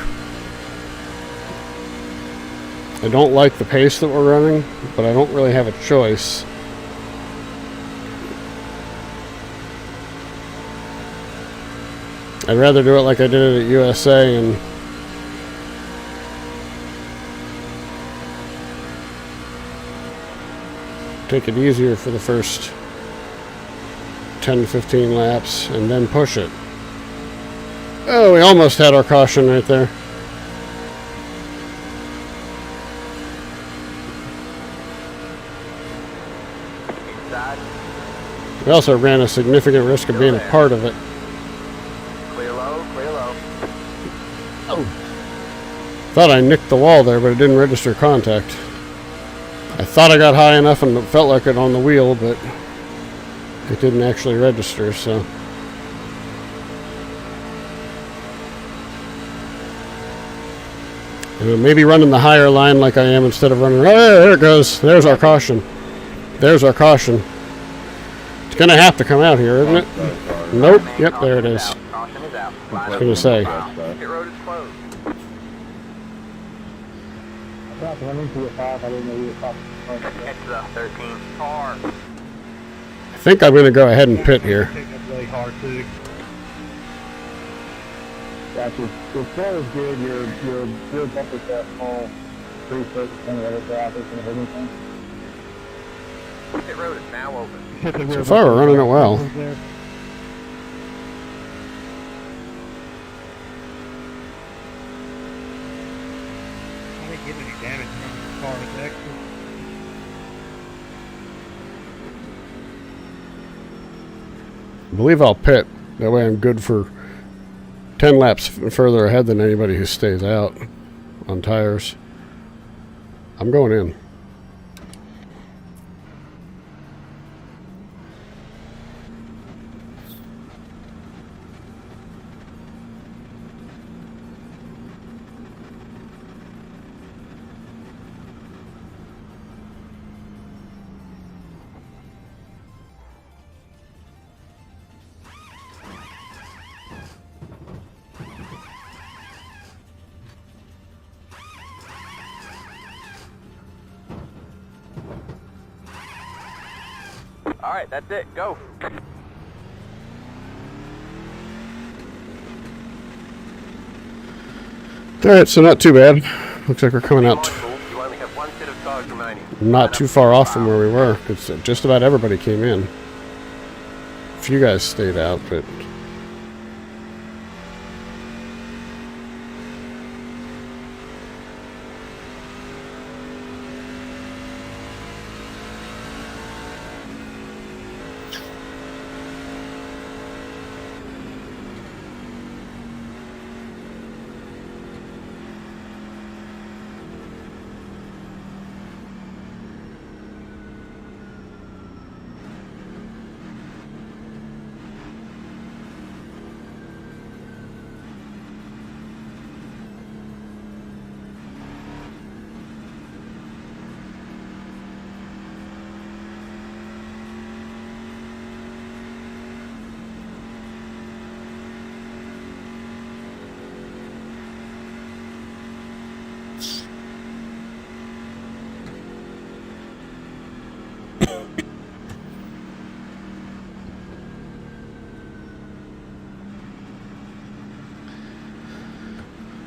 I don't like the pace that we're running, but I don't really have a choice. I'd rather do it like I did it at USA and take it easier for the first 10 to 15 laps and then push it. Oh, we almost had our caution right there. We also ran a significant risk of being a part of it. Clear low, clear low. Thought I nicked the wall there, but it didn't register contact. I thought I got high enough and it felt like it on the wheel, but it didn't actually register, so. Maybe running the higher line like I am instead of running. Oh, there it goes. There's our caution. There's our caution. It's going to have to come out here, isn't it? Nope. Yep, there it is. Caution is out. I was going to say. Pit road is closed. I didn't know you were talking. It's the 13 car. I think I'm going to go ahead and pit here. Really hard too. Gotcha. The flow is good. Your rear bumper's that small 3/4 of the other traffic and everything. Pit road is now open. So far, we're running it well. There. I didn't get any damage from the car with extra. I believe I'll pit. That way I'm good for 10 laps further ahead than anybody who stays out on tires. I'm going in. All right, that's it. Go. Alright, so not too bad. Looks like we're coming out You only have one set of cars remaining. not too far off from where we were, because just about everybody came in. A few guys stayed out, but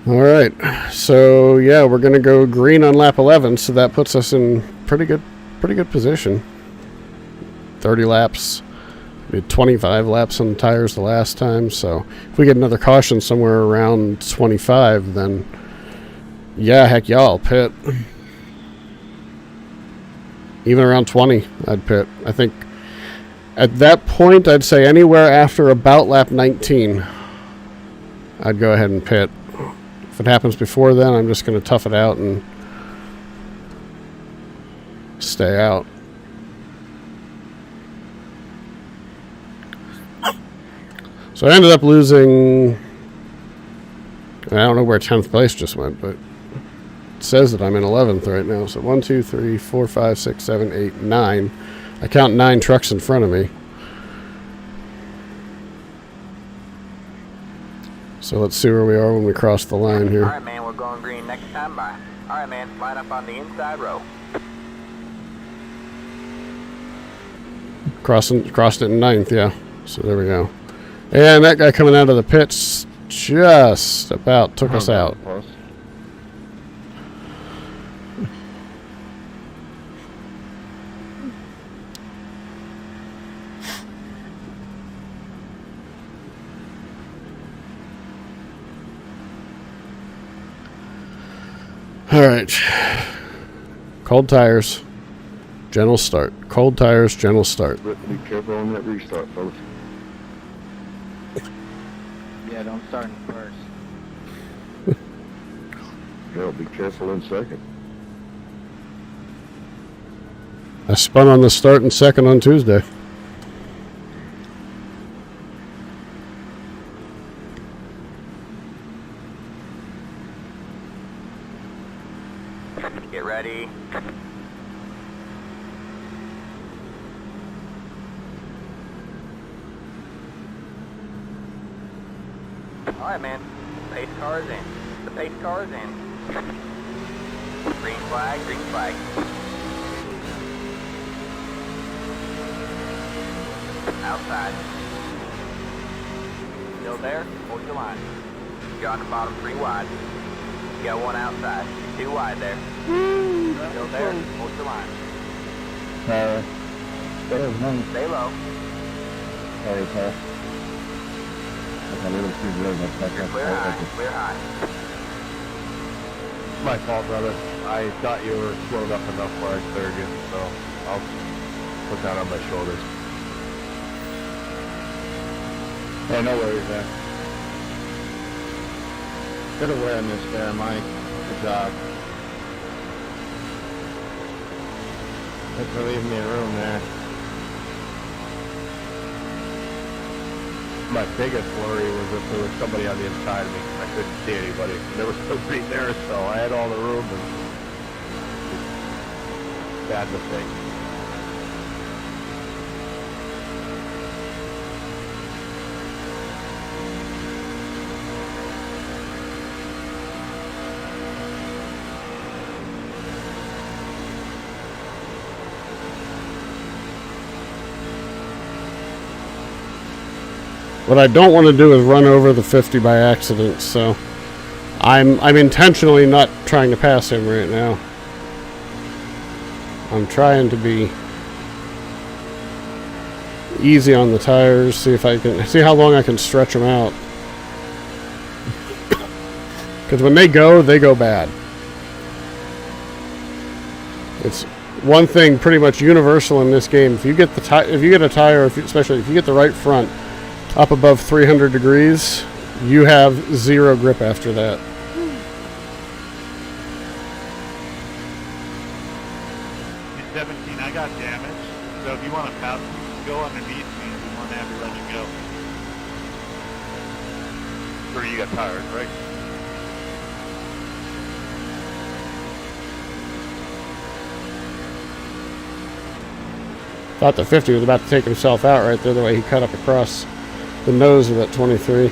alright, so yeah, we're gonna go green on lap 11, so that puts us in pretty good position. 30 laps. We had 25 laps on the tires the last time, so if we get another caution somewhere around 25, then yeah, heck yeah, I'll pit. Even around 20, I'd pit. I think at that point, I'd say anywhere after about lap 19, I'd go ahead and pit. If it happens before then, I'm just going to tough it out and stay out. So I ended up losing, I don't know where 10th place just went, but it says that I'm in 11th right now. So 1, 2, 3, 4, 5, 6, 7, 8, 9. I count 9 trucks in front of me. So let's see where we are when we cross the line here. Alright, man, we're going green next time by. Alright, man, line up on the inside row. Crossed it in 9th, yeah. So there we go. And that guy coming out of the pits just about took us out. All right. Cold tires, gentle start. Cold tires, gentle start. Be careful on that restart, folks. Yeah, don't start in first. Hell, be careful in second. I spun on the start and second on Tuesday. Get ready. Alright, man. Pace car's in. The pace car's in. Green flag, green flag. Outside. Still there? Hold your line. You're on the bottom 3 wide. You got 1 outside. 2 wide there. Still there? Hold your line. Stay low. You're clear high. Clear high. My fault, brother. I thought you were slowed up enough where I cleared you, so I'll put that on my shoulders. Hey, no worries, man. Good awareness there, Mike. Good job. Thanks for leaving me room there. My biggest worry was if there was somebody on the inside of me. I couldn't see anybody. There was nobody there, so I had all the room. And bad mistake. What I don't want to do is run over the 50 by accident, so I'm intentionally not trying to pass him right now. I'm trying to be easy on the tires, see if I can see how long I can stretch them out. Because when they go bad. It's one thing pretty much universal in this game. If you get a tire, especially if you get the right front up above 300 degrees, you have 0 grip after that. In 17, I got damaged, so if you want to pass me, go underneath me and we want to have you let you go. Or you got tired, right? Thought the 50 was about to take himself out right there, the way he cut up across the nose of that 23.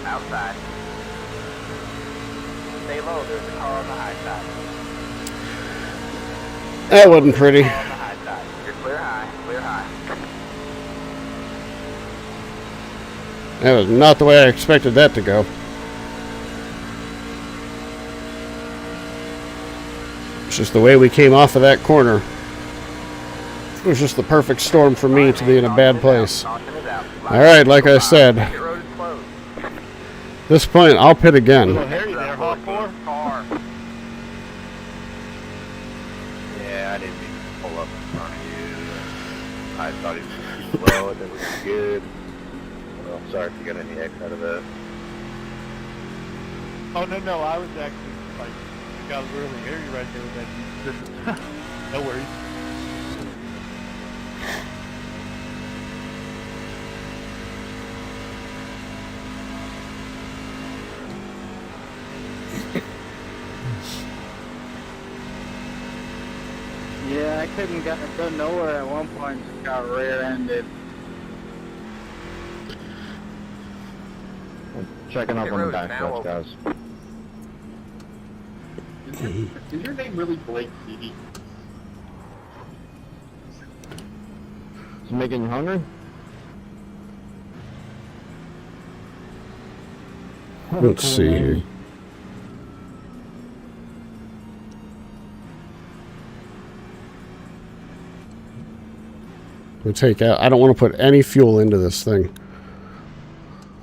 Outside. Stay low, there's a car on the high side. That wasn't pretty. Car on the high side. You're clear high, clear high. That was not the way I expected that to go. It's just the way we came off of that corner. It was just the perfect storm for me to be in a bad place. Alright, like I said, at this point I'll pit again. Harry there, Hawk 4? Yeah, I didn't mean to pull up in front of you. I thought he was too slow and it was good. Well, sorry if you got any X out of that. Oh, no, I was actually, like, got really hairy right there with that. No worries. Yeah, I couldn't go nowhere at one point. Just got rear-ended. Checking up on the back stretch, guys. Is your name really Blake CD? Is it making you hungry? Let's see here. We'll take out. I don't want to put any fuel into this thing.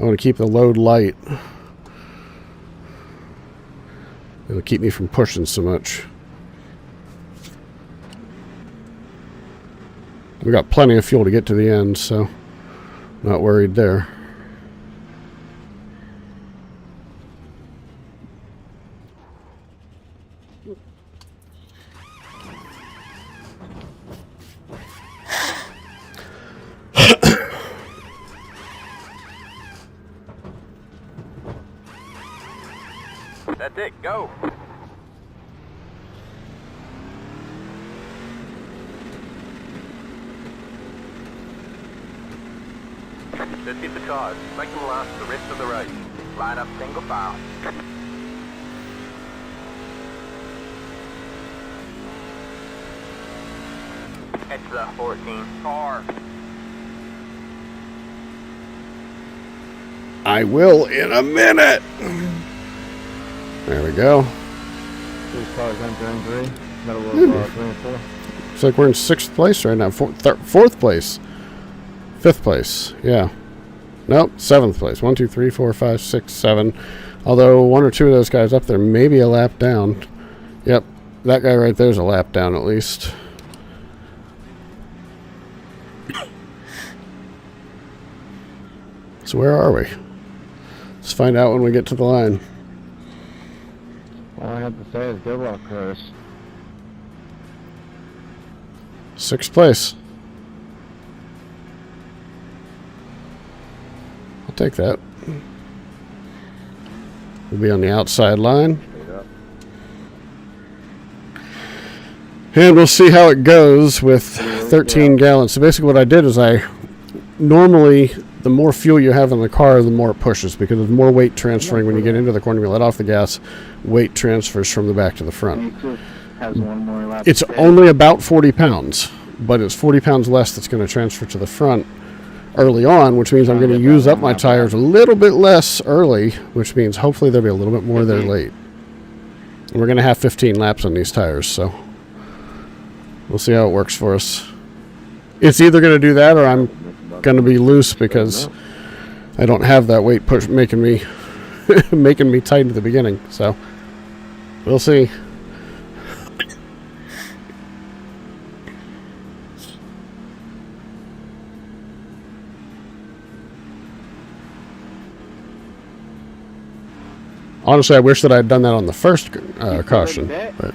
I want to keep the load light. It'll keep me from pushing so much. We got plenty of fuel to get to the end, so not worried there. That's it, go! Just keep the cars. Make them last the rest of the race. Line up single file. It's the 14 car. I will in a minute. There we go. These cars entering 3. Middle of 3 and 4. Looks like we're in 6th place right now. 4th place. 5th place. Yeah. Nope. 7th place. 1, 2, 3, 4, 5, 6, 7. Although 1 or 2 of those guys up there may be a lap down. Yep. That guy right there is a lap down at least. So where are we? Let's find out when we get to the line. All I have to say is good luck, Chris. 6th place. I'll take that. We'll be on the outside line. And we'll see how it goes with 13 gallons. So basically what I did is normally the more fuel you have in the car, the more it pushes, because there's more weight transferring when you get into the corner. You let off the gas, weight transfers from the back to the front. Has one more lap. It's only about 40 pounds, but it's 40 pounds less that's going to transfer to the front early on, which means I'm going to use up my tires a little bit less early, which means hopefully there'll be a little bit more there late. And we're going to have 15 laps on these tires, so we'll see how it works for us. It's either going to do that or I'm going to be loose because I don't have that weight push making me making me tight at the beginning. So we'll see. Honestly, I wish that I had done that on the first caution. But.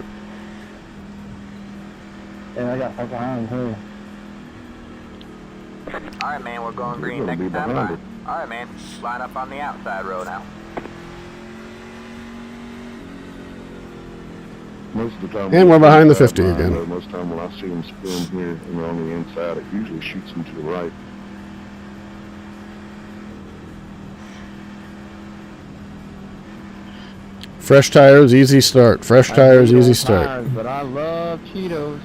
And I got back behind here. Alright, man, we're going green next time by. Alright, man, line up on the outside road now. Most of the time, And we're behind the 50 again. Most of the time when I see them spin here and they're on the inside, it usually shoots them to the right. Fresh tires, easy start. Fresh tires, easy start. Tires, but I love Cheetos.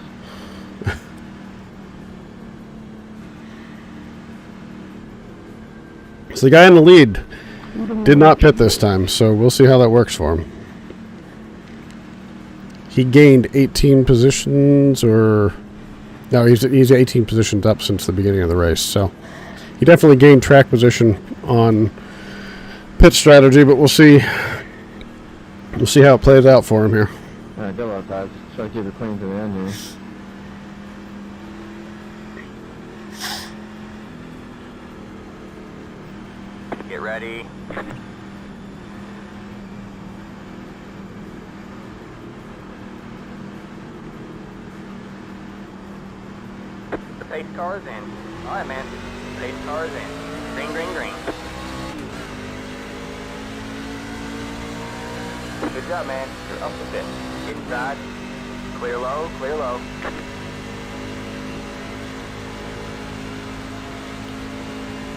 So the guy in the lead did not pit this time, so we'll see how that works for him. He gained 18 positions, or no, he's 18 positions up since the beginning of the race. So he definitely gained track position on pit strategy, but we'll see. We'll see how it plays out for him here. Alright, go outside. Try to keep it clean to the end here. Get ready. The pace car is in. Alright, man. Pace car is in. Green, green, green. Good job, man. You're up with it. Inside. Clear low, clear low.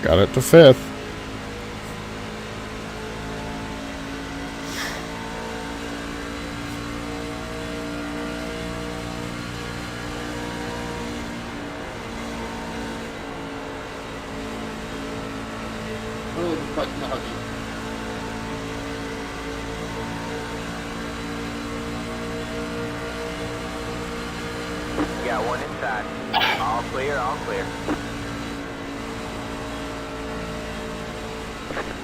Got it to 5th. Got one inside. All clear, all clear.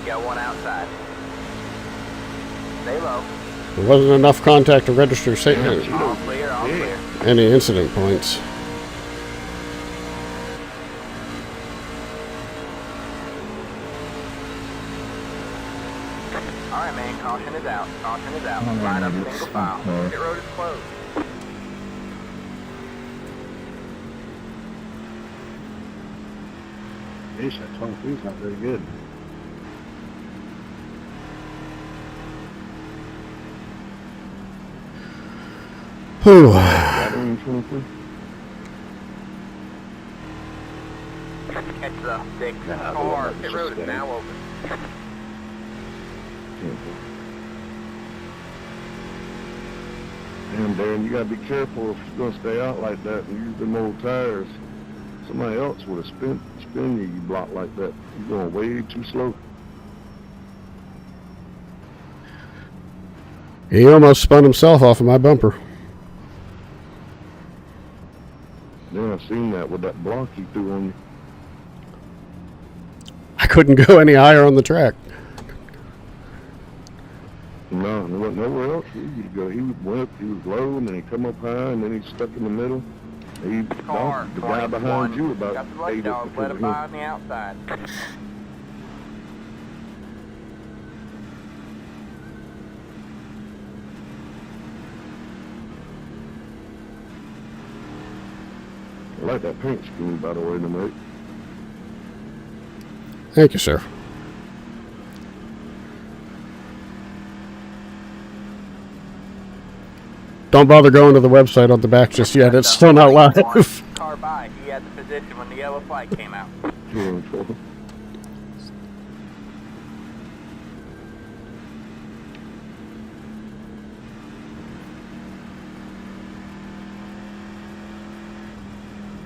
Got one outside. Stay low. There wasn't enough contact to register All clear, all clear. any incident points. Alright, man, caution is out. Caution is out. Line up single file. Pit road is closed. Ish, that 23 is not very good. Whew. Battery 23. Catch the six car. Pit road is now open. Damn, Darren, you gotta be careful if you're gonna stay out like that and use them old tires. Somebody else would have spin you block like that. You're going way too slow. He almost spun himself off of my bumper. Yeah, I've seen that with that block he threw on you. I couldn't go any higher on the track. No, there wasn't nowhere else for you to go. He went up, he was low, and then he come up high, and then he stuck in the middle. He Car, the guy behind you about got the light 8 dog, up let because him of by him. on the outside. I like that paint scheme, by the way, mate. Thank you, sir. Don't bother going to the website on the back just yet. It's still not live. Car by, he had the position when the yellow flag came out.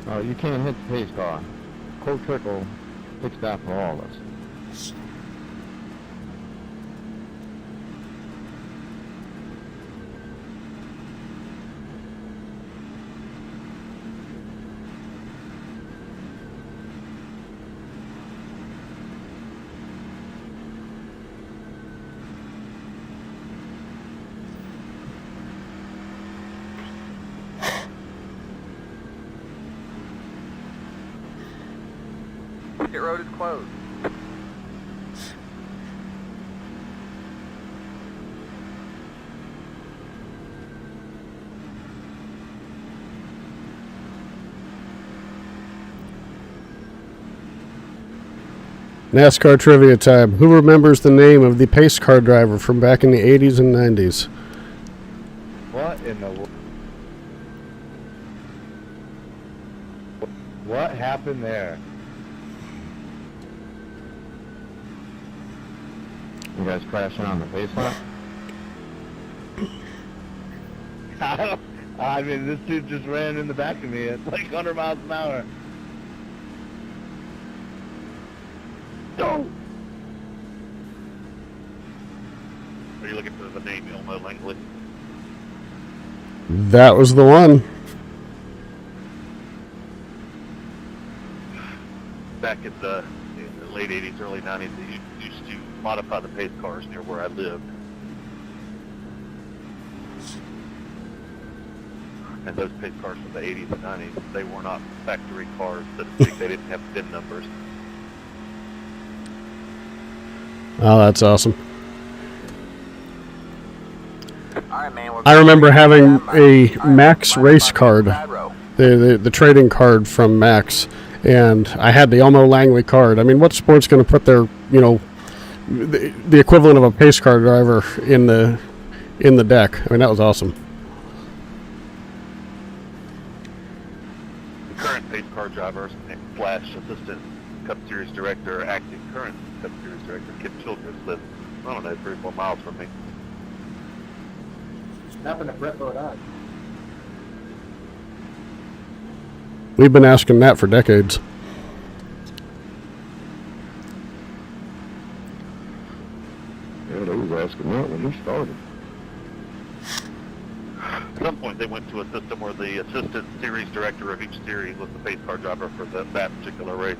Oh, you can't hit the pace car. Cold trickle fix that for all of us. Pit road is closed. NASCAR trivia time. Who remembers the name of the pace car driver from back in the 80s and 90s? What in the What happened there? You guys crashing on the pace lap? I mean, this dude just ran in the back of me at like 100 miles an hour. Go! Are you looking for the name Ilmo Langley? That was the one. Back in the late 80s, early 90s, they used to modify the pace cars near where I lived. And those pace cars from the 80s and 90s, they were not factory cars, so to speak. They didn't have VIN numbers. Oh, that's awesome. All right, man. I remember having a Max race card, the trading card from Max, and I had the Elmo Langley card. I mean, what sport's going to put their, the equivalent of a pace car driver in the deck? I mean, that was awesome. The current pace car driver / assistant Cup Series director, acting current Cup Series director, Kip Childress, lives, I don't know, 3 or 4 miles from me. Happened to Brett Bodine. We've been asking that for decades. Yeah, they was asking that when he started. At some point, they went to a system where the assistant series director of each series was the pace car driver for that particular race.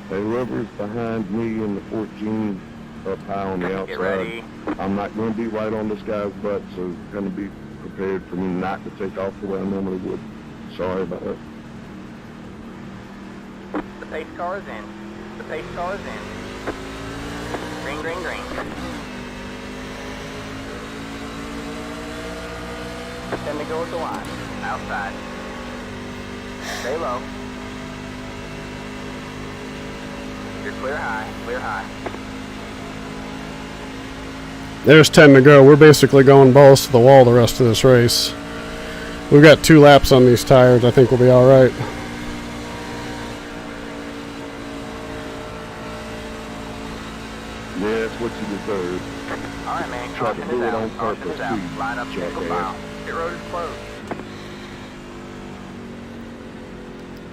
Hey, whoever's behind me in the 14 up high on the outside, Get ready. I'm not going to be right on this guy's butt, so going to be prepared for me not to take off the way I normally would. Sorry about that. The pace car is in. The pace car is in. Green, green, green. Then to go with the line. Outside. Stay low. You're clear high, clear high. There's 10 to go. We're basically going balls to the wall the rest of this race. We've got 2 laps on these tires. I think we'll be all right. Yeah, that's what you deserve. All right, man. Tried to Caution do is it out. on Caution purpose, is out. too, Line up single jackass. file. Pit road is closed.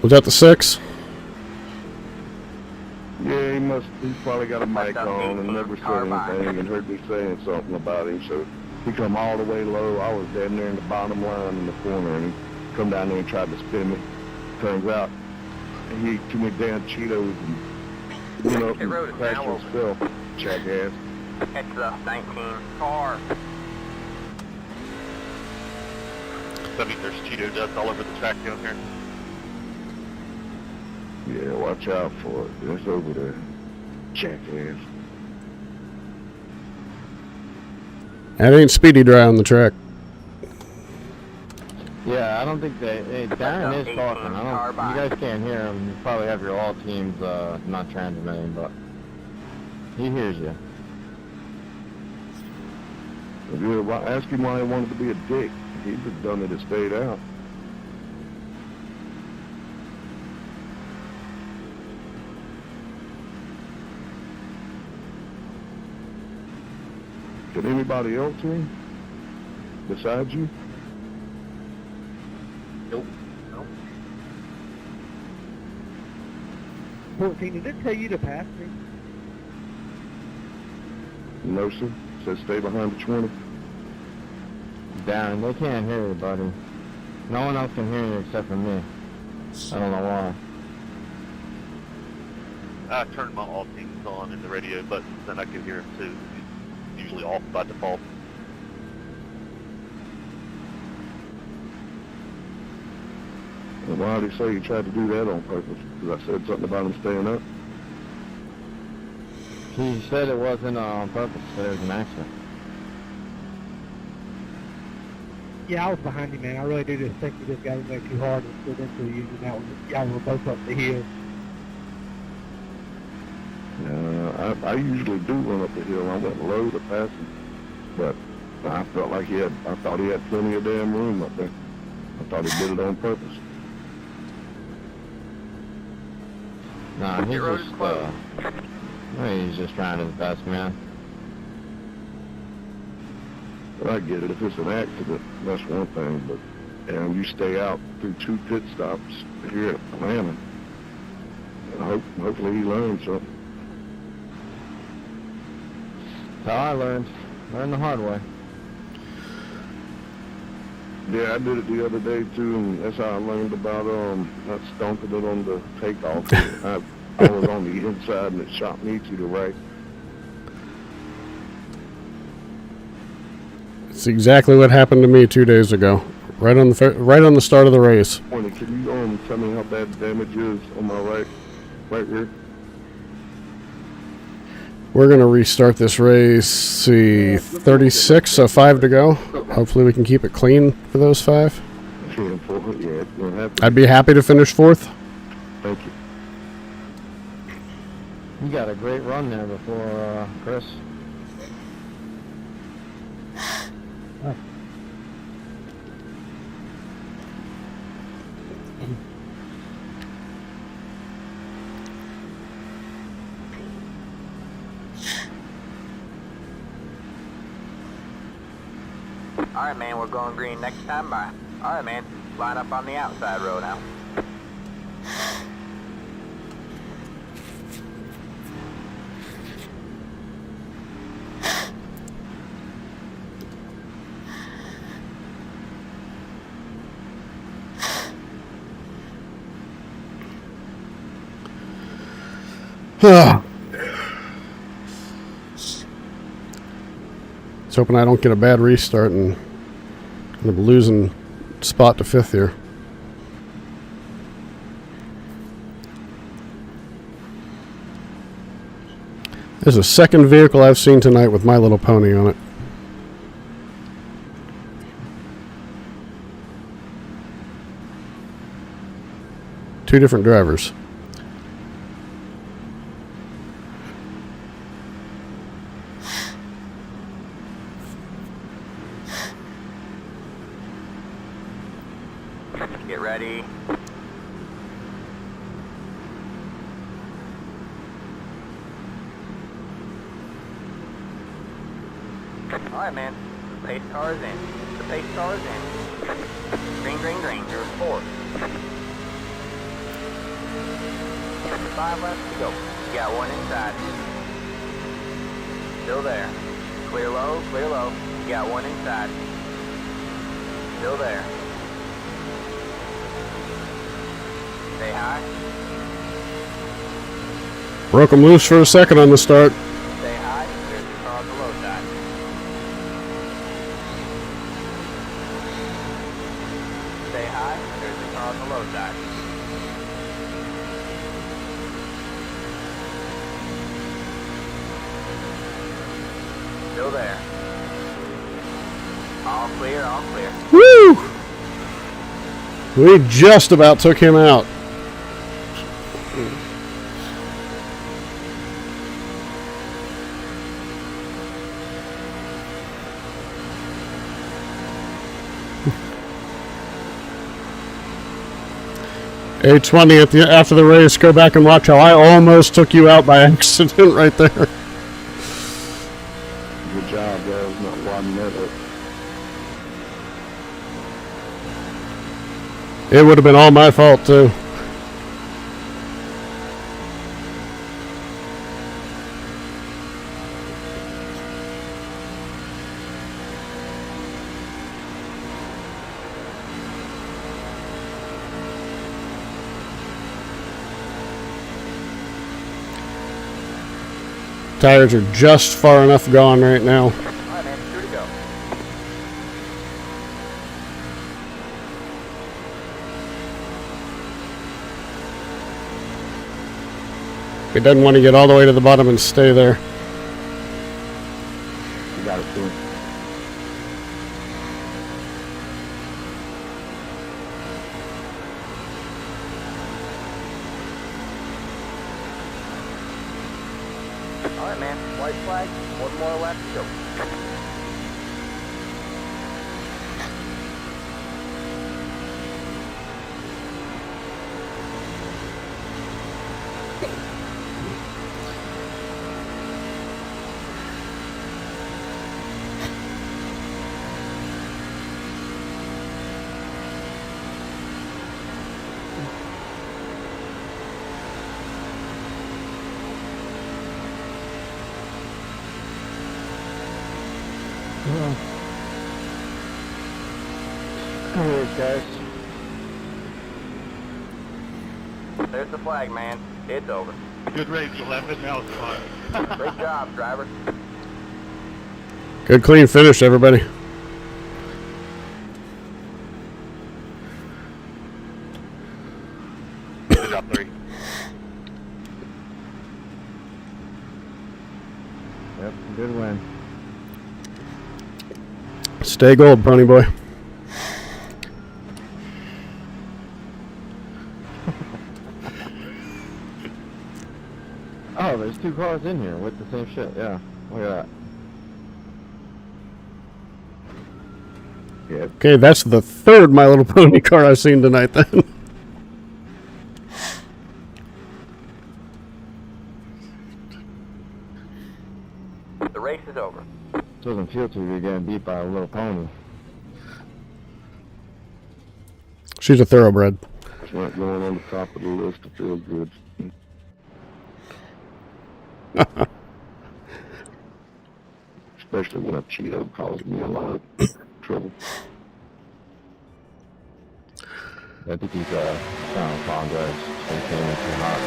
Was that the 6? Yeah, he's probably got a mic on and never said anything and heard me saying something about him, so he come all the way low. I was down there in the bottom line in the corner, and he come down there and tried to spin me. Turns out he ate too many damn Cheetos and went up Pit road and is crashed now himself, jackass. It's the 19 car. So, I mean, there's Cheeto dust all over the track down here. Yeah, watch out for it. It's over there, jackass. That ain't Speedy dry on the track. Yeah, I don't think Darren is talking. You guys can't hear him. You probably have your all teams not transmitting, but he hears you. Ask him why he wanted to be a dick. He'd have done it and stayed out. Did anybody else in besides you? Nope. Nope. 14, did it tell you to pass me? No, sir. Says stay behind the 20. Darren, they can't hear you, buddy. No one else can hear you except for me. I don't know why. I turned my all things on in the radio buttons, and I can hear him too. He's usually off by default. And why did he say he tried to do that on purpose? Because I said something about him staying up. He said it wasn't on purpose, but it was an accident. Yeah, I was behind you, man. I really do just think you just got to make too hard and stood into you. And that was, y'all were both up the hill. I usually do run up the hill. I went low to pass him, but I felt like I thought he had plenty of damn room up there. I thought he did it on purpose. Nah, Your road is closed. He's just trying his best, man. But I get it. If it's an accident, that's one thing. But you stay out through 2 pit stops here at Atlanta. Hopefully he learns something. That's how I learned. Learned the hard way. Yeah, I did it the other day too, and that's how I learned about not stomping it on the takeoff. I was on the inside and it shot me to the right. It's exactly what happened to me 2 days ago, right on the start of the race. Can you tell me how bad the damage is on my right rear? We're going to restart this race, see, 36, so 5 to go. Hopefully we can keep it clean for those 5. Yeah, I'd be happy to finish 4th. Thank you. You got a great run there before, Chris. Alright, man, we're going green next time by. Alright, man, line up on the outside road now. Just hoping I don't get a bad restart and end up losing spot to 5th here. There's a second vehicle I've seen tonight with My Little Pony on it. Two different drivers. Get ready. Alright, man. Pace car's in. The pace car's in. Green, green, green. You're 4th. 5 left to go. You got 1 inside. Still there. Clear low, clear low. You got 1 inside. Still there. Stay high. Broke them loose for a second on the start. Stay high. There's the car on the low side. Stay high. There's the car on the low side. Still there. All clear, all clear. Woo! We just about took him out. A20 after the race, go back and watch how I almost took you out by accident right there. Good job, guys, not widening that up. It would have been all my fault, too. Tires are just far enough gone right now. All right, man. 2 to go. He doesn't want to get all the way to the bottom and stay there. You got it, too. All right, man. White flag. 1 more left to go. Alright, guys. There's the flag, man. It's over. Good race, 11. That was fun. Great job, driver. Good clean finish, everybody. Good job, 3. Yep, good win. Stay gold, Pony Boy. Oh, there's 2 cars in here with the same shit. Yeah, look at that. Yeah. Okay, that's the 3rd My Little Pony car I've seen tonight, then. The race is over. Doesn't feel too good getting beat by a little pony. She's a thoroughbred. It's not going on the top of the list to feel good. Especially when a Cheeto caused me a lot of trouble. I think he's trying to apologize. He came in too hot.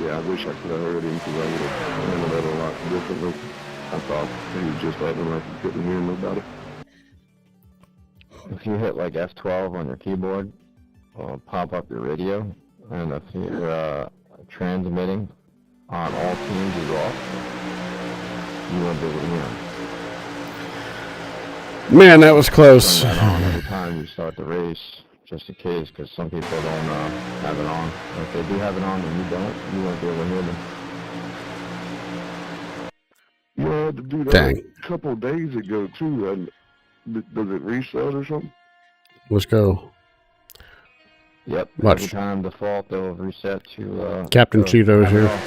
Yeah, I wish I could have heard him because I would have handled that a lot differently. I thought he was just acting like he couldn't hear nobody. If you hit like F12 on your keyboard, it'll pop up your radio, and if you're transmitting on all teams is off, you won't be able to hear them. Man, that was close. Turn that on every time you start the race, just in case, because some people don't have it on. If they do have it on and you don't, you won't be able to hear them. You had to do that Dang. a couple of days ago too. And does it reset or something? Let's go. Yep. Watch. Every time default, they'll reset to Captain Cheeto's have it here. off.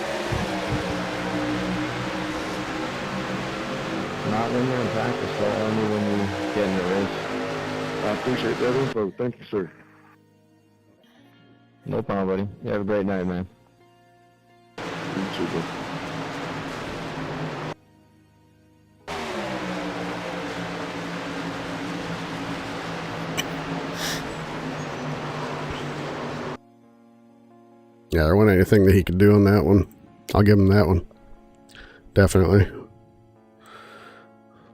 Not when you're in practice, but only when you get in the race. I appreciate that info. Thank you, sir. No problem, buddy. You have a great night, man. You too, bro. Yeah, there wasn't anything that he could do on that one. I'll give him that one. Definitely.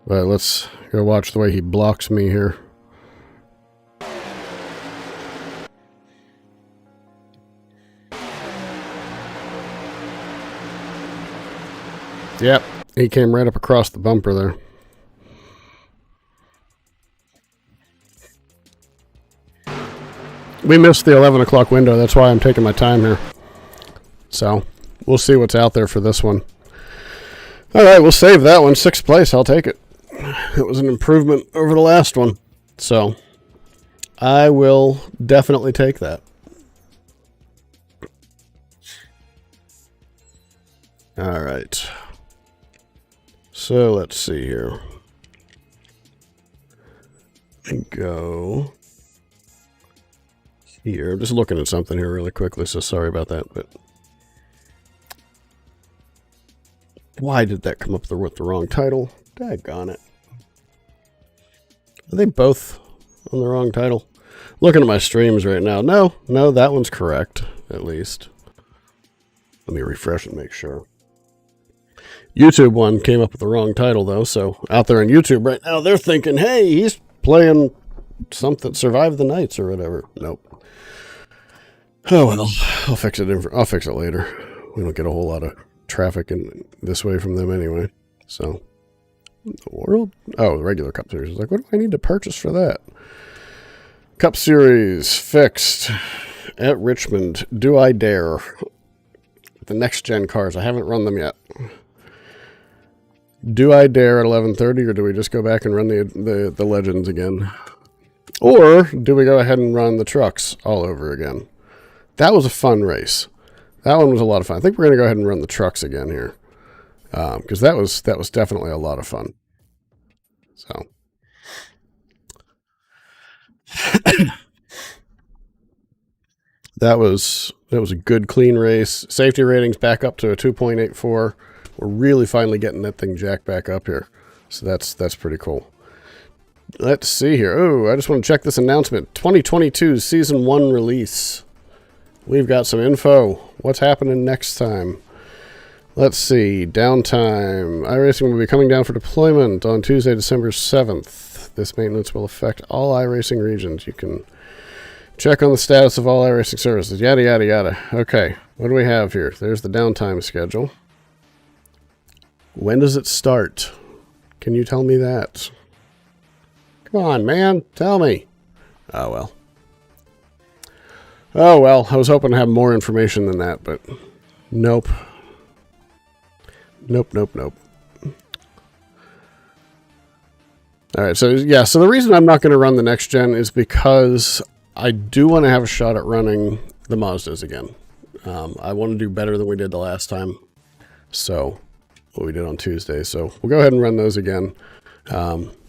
But let's go watch the way he blocks me here. Yep, he came right up across the bumper there. We missed the 11 o'clock window. That's why I'm taking my time here. So, we'll see what's out there for this one. All right, we'll save that one. 6th place, I'll take it. It was an improvement over the last one. So, I will definitely take that. All right. So, let's see here. me go here. I'm just looking at something here really quickly, so sorry about that. But why did that come up with the wrong title? Daggone it. Are they both on the wrong title? Looking at my streams right now. No, that one's correct, at least. Let me refresh and make sure. YouTube one came up with the wrong title, though, so out there on YouTube right now, they're thinking, hey, he's playing something, Survive the Nights or whatever. Nope. Oh, well, I'll fix it later. We don't get a whole lot of traffic in this way from them anyway. So, the world? Oh, the regular Cup Series. Like, what do I need to purchase for that? Cup Series fixed at Richmond. Do I dare? The next gen cars. I haven't run them yet. Do I dare at 11:30, or do we just go back and run the Legends again? Or do we go ahead and run the trucks all over again? That was a fun race. That one was a lot of fun. I think we're going to go ahead and run the trucks again here. Because that was definitely a lot of fun. So... That was a good, clean race. Safety ratings back up to a 2.84. We're really finally getting that thing jacked back up here. So that's pretty cool. Let's see here. Oh, I just want to check this announcement. 2022 Season 1 release. We've got some info. What's happening next time? Let's see. Downtime. iRacing will be coming down for deployment on Tuesday, December 7th. This maintenance will affect all iRacing regions. You can check on the status of all iRacing services. Yada, yada, yada. Okay. What do we have here? There's the downtime schedule. When does it start? Can you tell me that? Come on, man. Tell me. Oh, well. Oh, well. I was hoping to have more information than that, but nope. Nope. All right, so yeah, so the reason I'm not going to run the next gen is because I do want to have a shot at running the Mazdas again. I want to do better than we did the last time. So, what we did on Tuesday. So, we'll go ahead and run those again.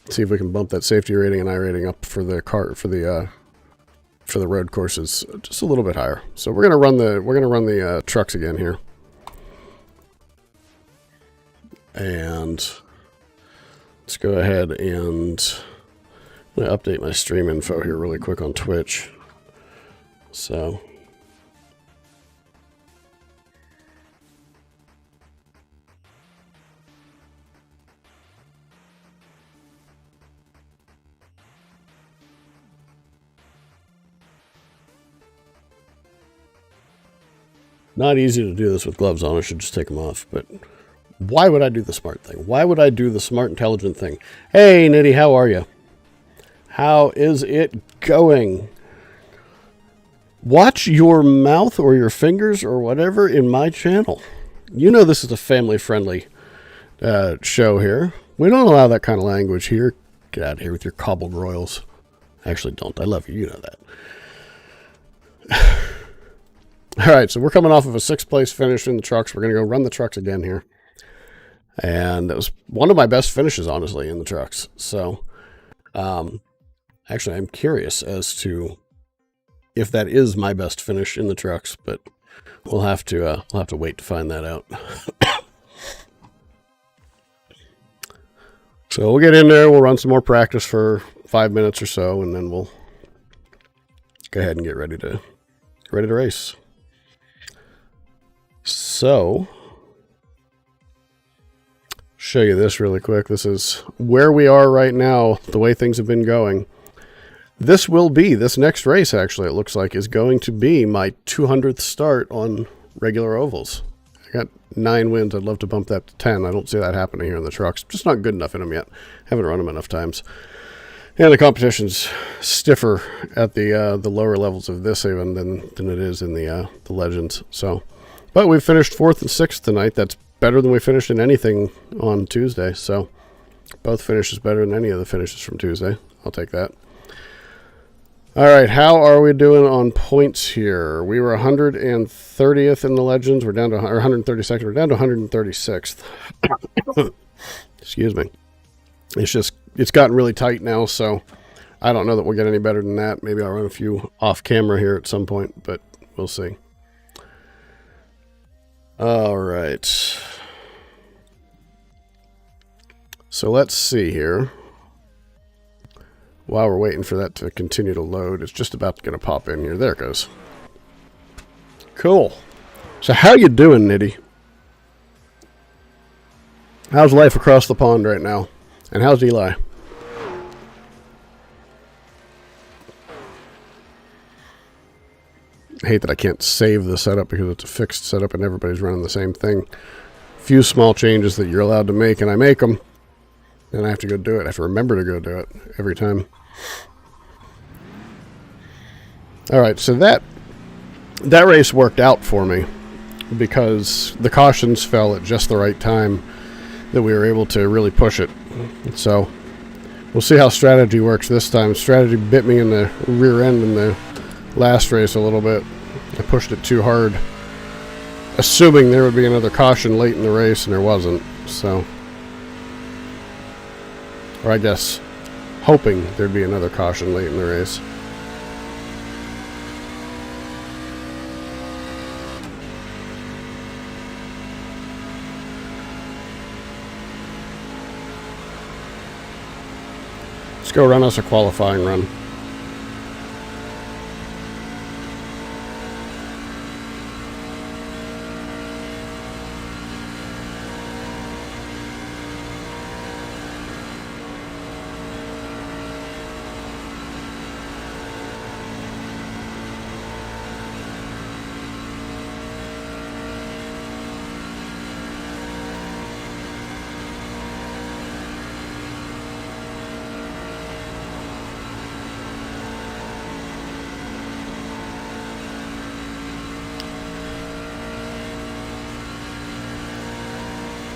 See if we can bump that safety rating and iRating up for the road courses just a little bit higher. So, we're going to run the trucks again here. And let's go ahead and I'm going to update my stream info here really quick on Twitch. So not easy to do this with gloves on. I should just take them off, but why would I do the smart thing? Why would I do the smart, intelligent thing? Hey, Nitty, how are you? How is it going? Watch your mouth or your fingers or whatever in my channel. You know this is a family-friendly show here. We don't allow that kind of language here. Get out of here with your cobbled royals. Actually, don't. I love you. You know that. All right, so we're coming off of a 6th place finish in the trucks. We're going to go run the trucks again here. And that was one of my best finishes, honestly, in the trucks. So, actually, I'm curious as to if that is my best finish in the trucks, but we'll have to wait to find that out. So we'll get in there. We'll run some more practice for 5 minutes or so, and then we'll go ahead and get ready to race. So, show you this really quick. This is where we are right now, the way things have been going. This next race, actually, it looks like, is going to be my 200th start on regular ovals. I got 9 wins. I'd love to bump that to 10. I don't see that happening here in the trucks. Just not good enough in them yet. Haven't run them enough times. And the competition's stiffer at the lower levels of this even than it is in the Legends. So, but we finished 4th and 6th tonight. That's better than we finished in anything on Tuesday. So, both finishes better than any of the finishes from Tuesday. I'll take that. All right, how are we doing on points here? We were 130th in the Legends. We're down to 132nd. We're down to 136th. Excuse me. It's gotten really tight now, so I don't know that we'll get any better than that. Maybe I'll run a few off camera here at some point, but we'll see. All right. So let's see here. While we're waiting for that to continue to load, it's just about going to pop in here. There it goes. Cool. So how you doing, Nitty? How's life across the pond right now? And how's Eli? I hate that I can't save the setup because it's a fixed setup and everybody's running the same thing. Few small changes that you're allowed to make, and I make them. Then I have to go do it. I have to remember to go do it every time. Alright, so that race worked out for me because the cautions fell at just the right time that we were able to really push it. So we'll see how strategy works this time. Strategy bit me in the rear end in the last race a little bit. I pushed it too hard, assuming there would be another caution late in the race, and there wasn't. So, or I guess hoping there'd be another caution late in the race. Let's go run us a qualifying run.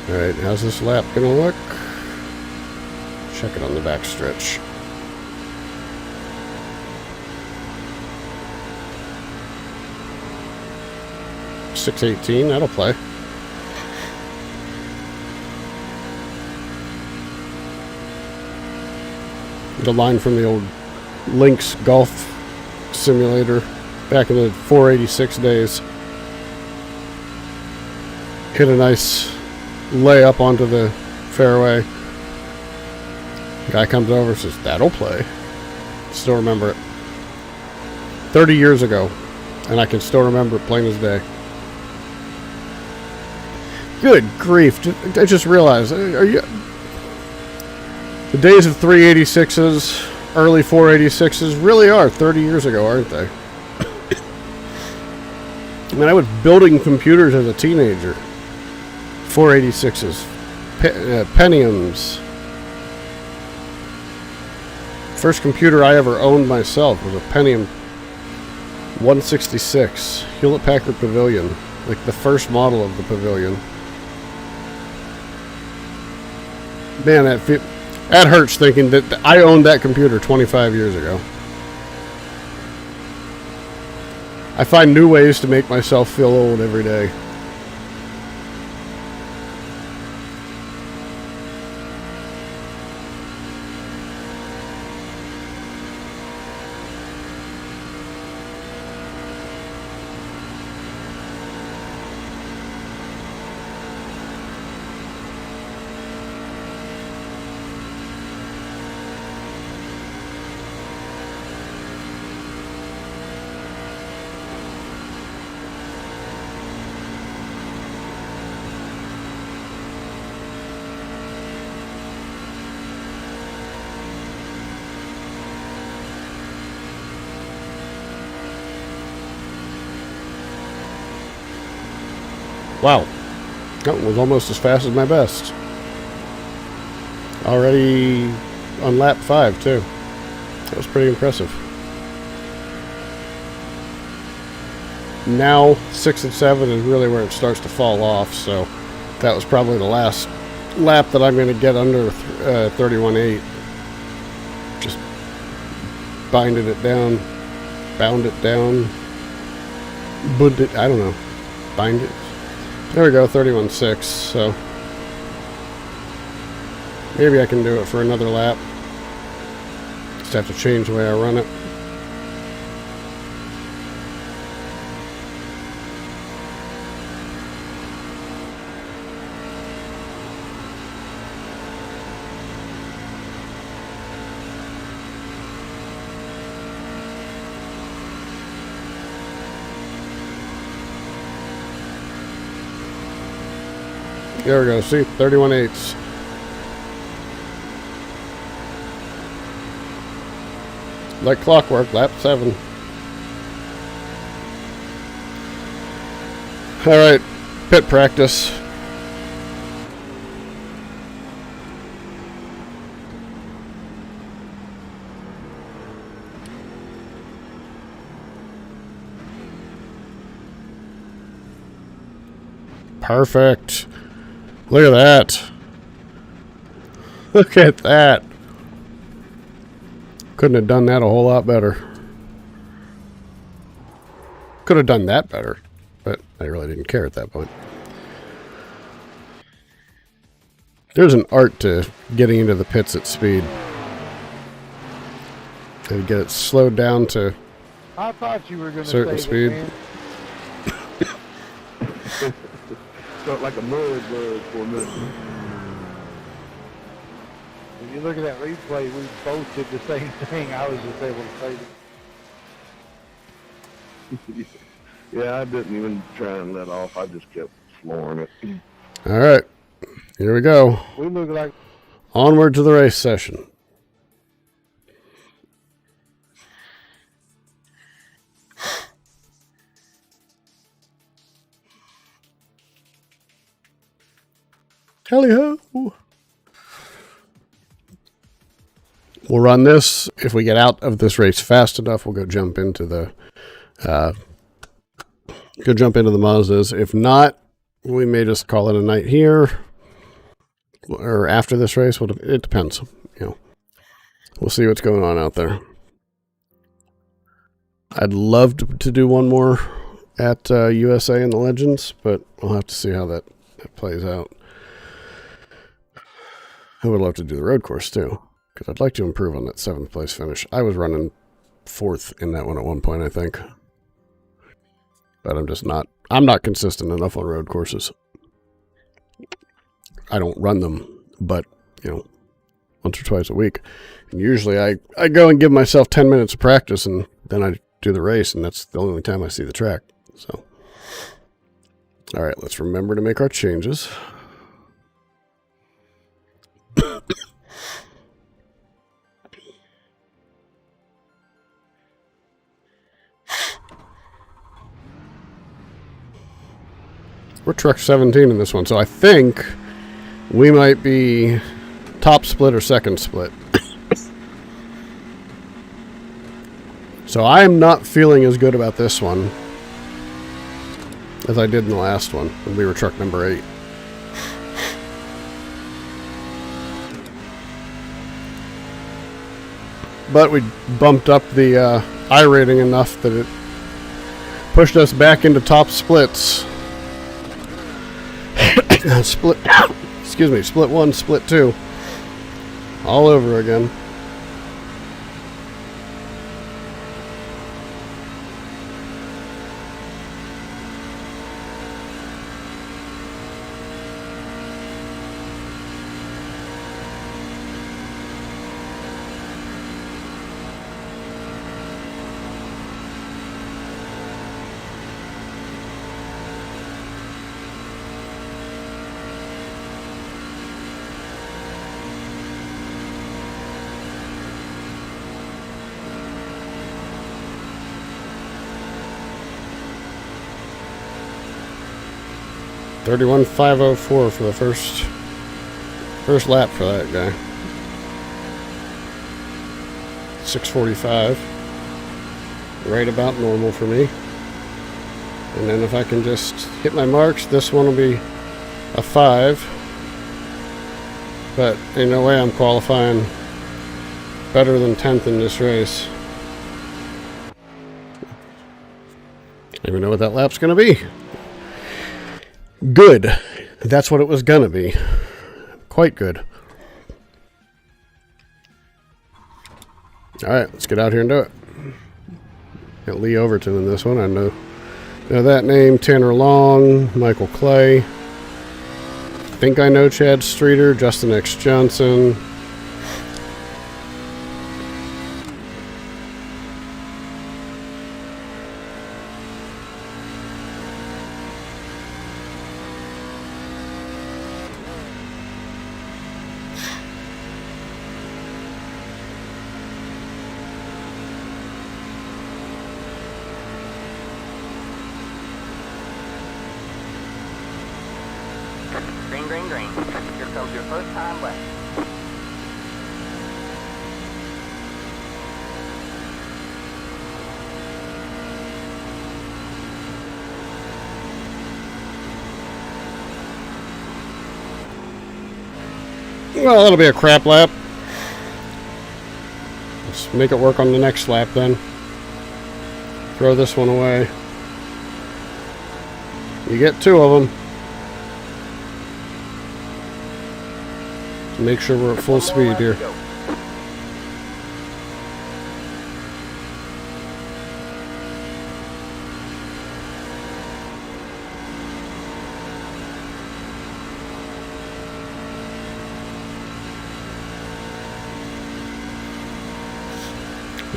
Alright, how's this lap gonna look? Check it on the back stretch. .618, that'll play. The line from the old Lynx golf simulator back in the 486 days. Hit a nice lay up onto the fairway. Guy comes over and says, that'll play. Still remember it. 30 years ago. And I can still remember it plain as day. Good grief. I just realized, are you... The days of 386s, early 486s really are 30 years ago, aren't they? I mean, I was building computers as a teenager. 486s, Pentiums. First computer I ever owned myself was a Pentium 166 Hewlett-Packard Pavilion, like the first model of the Pavilion. Man, that hurts thinking that I owned that computer 25 years ago. I find new ways to make myself feel old every day. Wow, that was almost as fast as my best. Already on lap 5 too. That was pretty impressive. Now 6 and 7 is really where it starts to fall off, so that was probably the last lap that I'm going to get under 31.8. Just binded it down, bound it down, bound it, I don't know, bind it. There we go, 31.6, so maybe I can do it for another lap. have to change the way I run it. There we go. See, 31/8. Like clockwork, lap 7. All right, pit practice. Perfect. Look at that. Look at that. Couldn't have done that a whole lot better. Could have done that better, but I really didn't care at that point. There's an art to getting into the pits at speed. And get it slowed down to I thought you were going to certain say speed. that, man. Felt like a mud bug for a minute. If you look at that replay, we both did the same thing. I was just able to say that. Yeah, I didn't even try and let off. I just kept flooring it. All right, here we go. We look like Onward to the race session. Tally-ho. We'll run this. If we get out of this race fast enough, we'll go jump into the Mazdas. If not, we may just call it a night here or after this race. It depends. You know, we'll see what's going on out there. I'd love to do one more at USA and the Legends, but we'll have to see how that plays out. I would love to do the road course too, because I'd like to improve on that 7th place finish. I was running 4th in that one at one point, I think. But I'm not consistent enough on road courses. I don't run them, but, you know, once or twice a week. And usually I go and give myself 10 minutes of practice, and then I do the race, and that's the only time I see the track. So, all right, let's remember to make our changes. We're truck 17 in this one, so I think we might be top split or second split. So I'm not feeling as good about this one as I did in the last one when we were truck number 8. But we bumped up the iRating enough that it pushed us back into top splits. Split 1, split 2. All over again. $31,504 for the first lap for that guy. 6:45, right about normal for me. And then if I can just hit my marks, this one will be a 5. But ain't no way I'm qualifying better than 10th in this race. I don't even know what that lap's going to be. Good. That's what it was going to be. Quite good. All right, let's get out here and do it. Got Lee Overton in this one. I know that name. Tanner Long, Michael Clay. I think I know Chad Streeter, Justin X. Johnson. Green, green, green. Here comes your first time left. Well, that'll be a crap lap. Let's make it work on the next lap then. Throw this one away. You get 2 of them. Make sure we're at full speed here.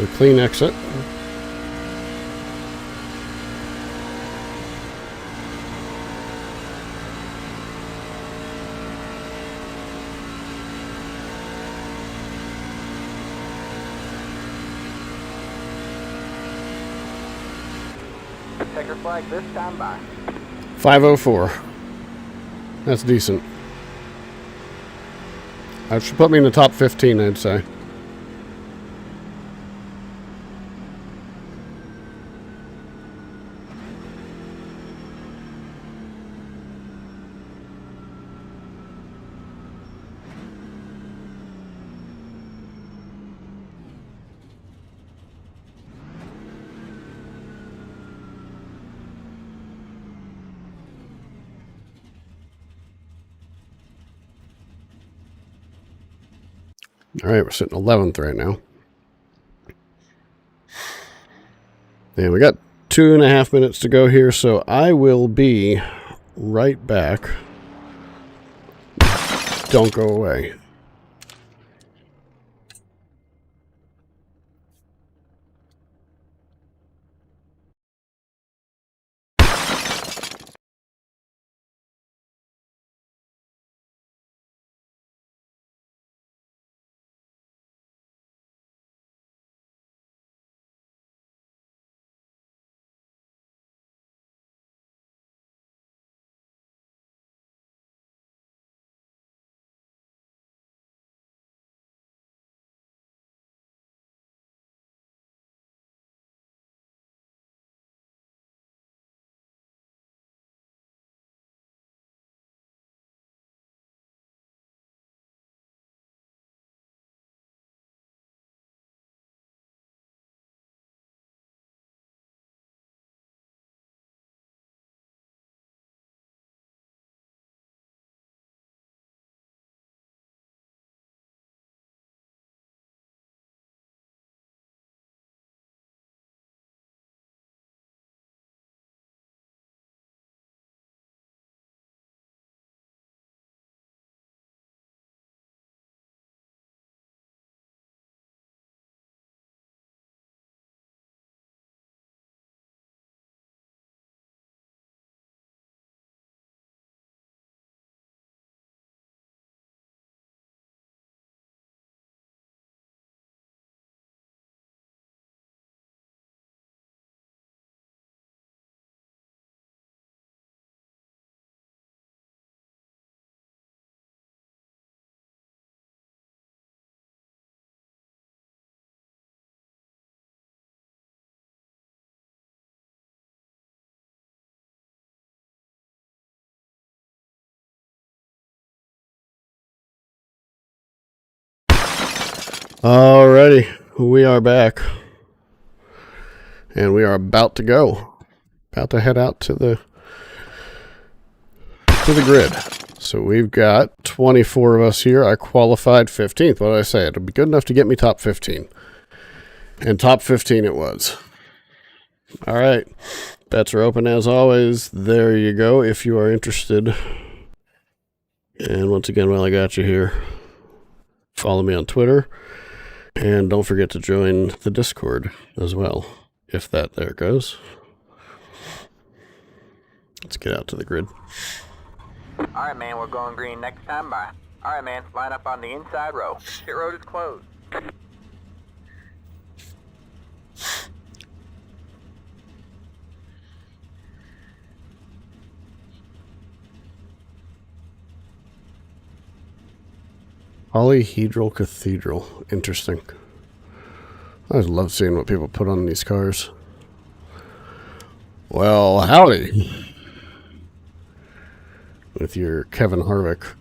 A clean exit. Checker flag this time by. 5:04. That's decent. That should put me in the top 15, I'd say. All right, we're sitting 11th right now. And we got 2.5 minutes to go here, so I will be right back. Don't go away. Alrighty, we are back. And we are about to go. About to head out to the grid. So we've got 24 of us here. I qualified 15th. What did I say? It'll be good enough to get me top 15. And top 15 it was. All right. Bets are open as always. There you go if you are interested. And once again, while I got you here, follow me on Twitter. And don't forget to join the Discord as well, if that there goes. Let's get out to the grid. Alright, man, we're going green next time. Bye. Alright, man, line up on the inside row. Pit road is closed. Polyhedral Cathedral. Interesting. I always love seeing what people put on these cars. Well, howdy. With your Kevin Harvick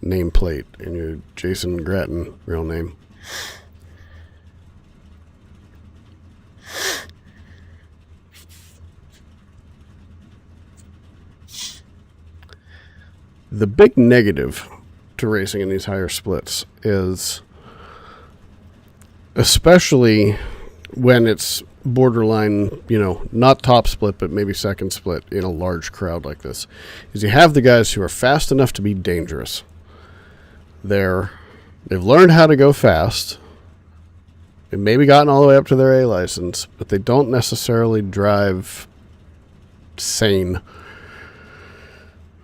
nameplate and your Jason Grattan real name. The big negative to racing in these higher splits is, especially when it's borderline, you know, not top split, but maybe second split in a large crowd like this, is you have the guys who are fast enough to be dangerous. They've learned how to go fast. They've maybe gotten all the way up to their A license, but they don't necessarily drive sane.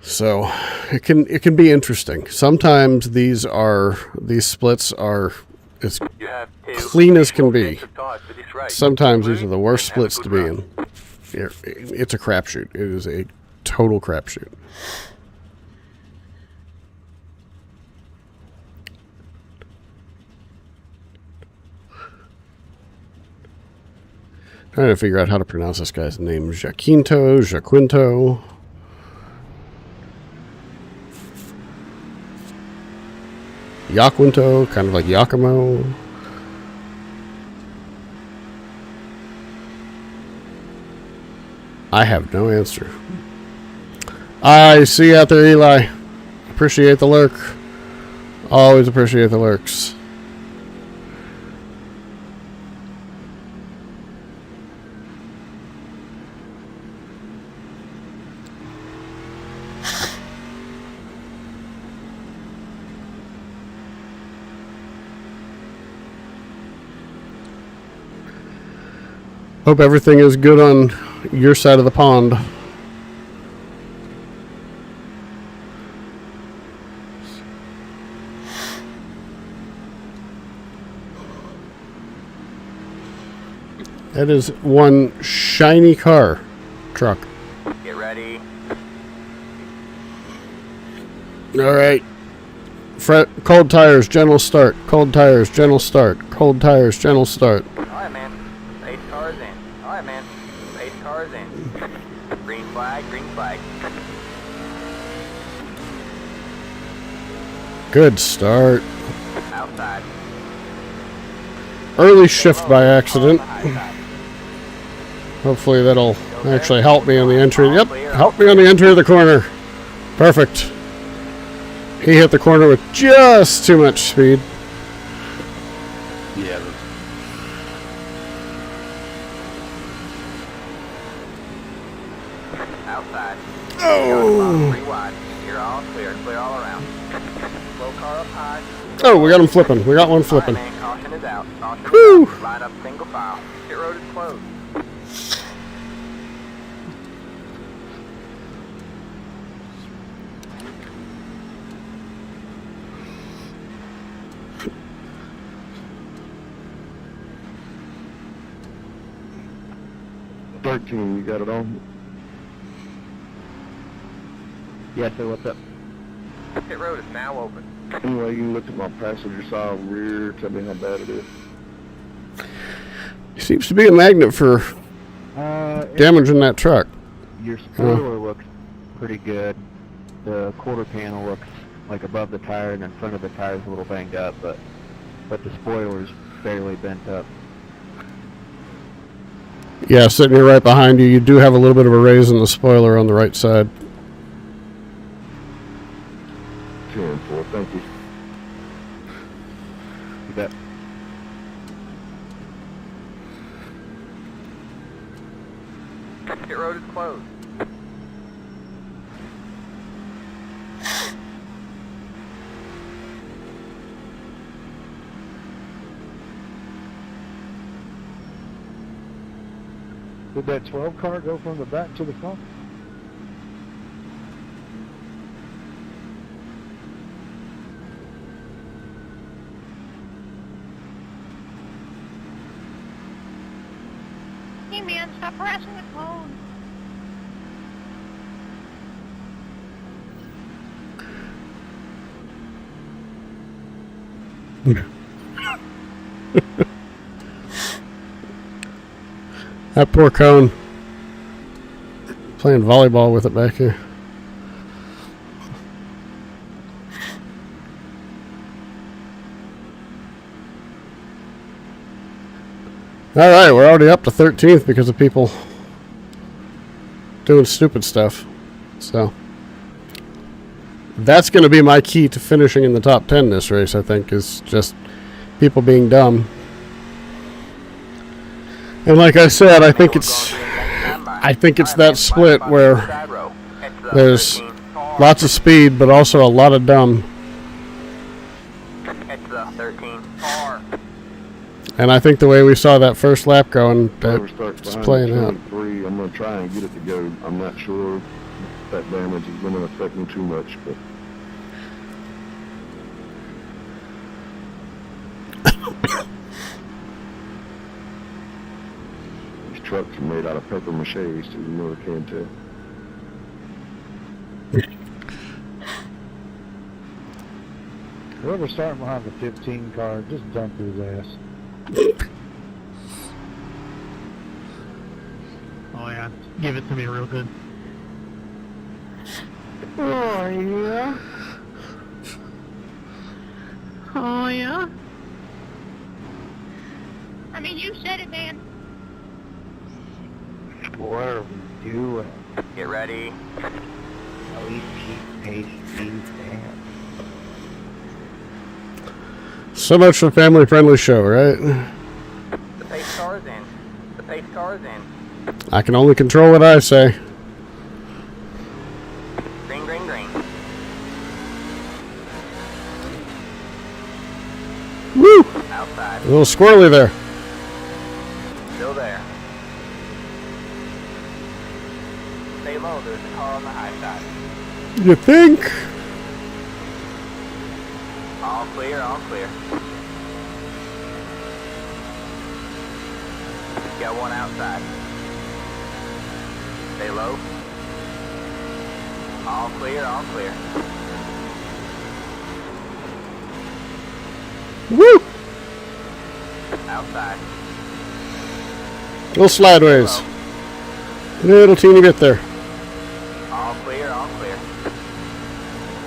So it can be interesting. Sometimes these splits are as clean as can be. Sometimes these are the worst splits to be in. It's a crapshoot. It is a total crapshoot. Trying to figure out how to pronounce this guy's name. Jaquinto. Yaquinto, kind of like Yakimo. I have no answer. I see you out there, Eli. Appreciate the lurk. Always appreciate the lurks. Hope everything is good on your side of the pond. That is one shiny truck. Get ready. All right. Cold tires, gentle start. Cold tires, gentle start. Cold tires, gentle start. All right, man. Pace cars in. All right, man. Pace cars in. Green flag, green flag. Good start. Outside. Early shift by accident. Hopefully that'll actually help me on the entry. Yep, help me on the entry of the corner. Perfect. He hit the corner with just too much speed. Yeah. Outside. Oh. Three wide. You're all clear. Clear all around. Slow car up high. Oh, we got him flipping. We got one flipping. All right, man. Caution is out. Caution Whew. is out. Line up single file. Pit road is closed. You got it on? Yes, sir, what's up? Pit road is now open. Anyway, you can look at my passenger side rear, tell me how bad it is. He seems to be a magnet for damaging that truck. Your spoiler looks pretty good. The quarter panel looks like above the tire, and in front of the tire is a little banged up, but the spoiler's barely bent up. Yeah, sitting here right behind you, you do have a little bit of a raise in the spoiler on the right side. 2 and 4, thank you. You bet. Pit road is closed. Did that 12 car go from the back to the front? Hey man, stop harassing the clone. That poor cone. Playing volleyball with it back here. Alright, we're already up to 13th because of people doing stupid stuff. So, that's going to be my key to finishing in the top 10 this race, I think, is just people being dumb. And like I said, I think it's that split where there's lots of speed, but also a lot of dumb. It's the 13 car. And I think the way we saw that first lap going, Whoever that starts it's behind playing the out. 23, I'm going to try and get it to go. I'm not sure if that damage is going to affect me too much, but these trucks are made out of paper mache, so you never can tell. Whoever's starting behind the 15 car, just dump his ass. Oh yeah, give it to me real good. Oh yeah. Oh yeah. I mean, you said it, man. What are we doing? Get ready. Oh, we keep pace these damn. So much for family-friendly show, right? The pace car's in. The pace car's in. I can only control what I say. Green, green, green. Woo! Outside. A little squirrely there. Still there. Stay low. There's a car on the high side. You think? All clear, all clear. Got one outside. Stay low. All clear, all clear. Woo! Outside. A little slideways. Little teeny bit there. All clear, all clear.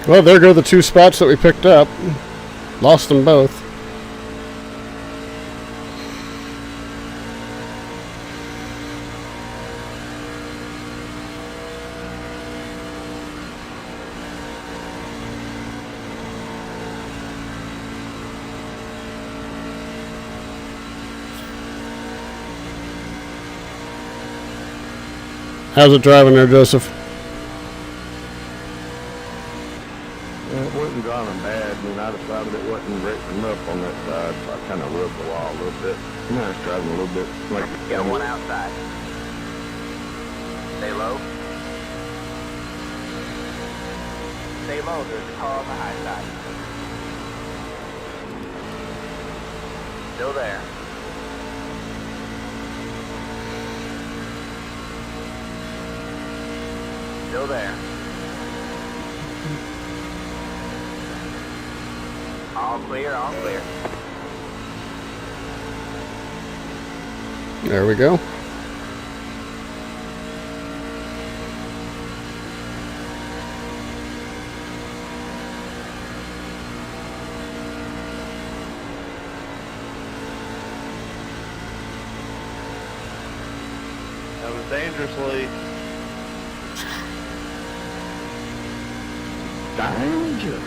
Well, there go the two spots that we picked up. Lost them both. How's it driving there, Joseph? It wasn't driving bad, and I decided it wasn't racing enough on that side, so I kind of rubbed the wall a little bit. Now it's driving a little bit like Got one outside. Stay low. Stay low. There's a car on the high side. Still there. Still there. All clear, all clear. There we go. That was dangerously. danger.